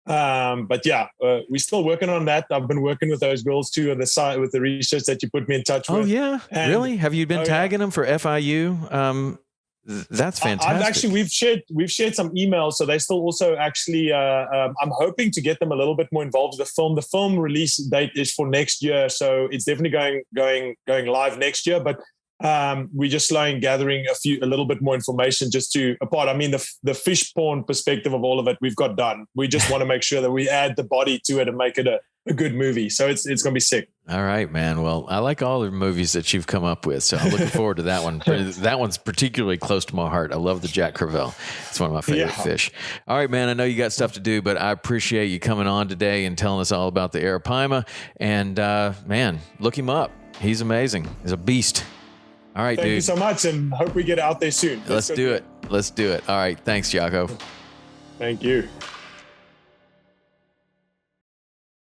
But yeah, we're still working on that. I've been working with those girls too on the side with the research that you put me in touch with. Oh yeah, really? Have you been tagging them for FIU? That's fantastic. We've shared some emails, so they still also actually. I'm hoping to get them a little bit more involved with the film. The film release date is for next year, so it's definitely going live next year. But we're just gathering a little bit more information just to apart. I mean, the fish porn perspective of all of it, we've got done. We just want to make sure that we add the body to it and make it a good movie. So it's going to be sick. All right, man. Well, I like all the movies that you've come up with, so I'm looking forward to that one. That one's particularly close to my heart. I love the Jack Crevalle. It's one of my favorite fish. All right, man. I know you got stuff to do, but I appreciate you coming on today and telling us all about the Arapaima. And man, look him up. He's amazing. He's a beast. All right, dude. Thank you so much, and hope we get out there soon. Let's do it. Let's do it. All right. Thanks, Jako. Thank you.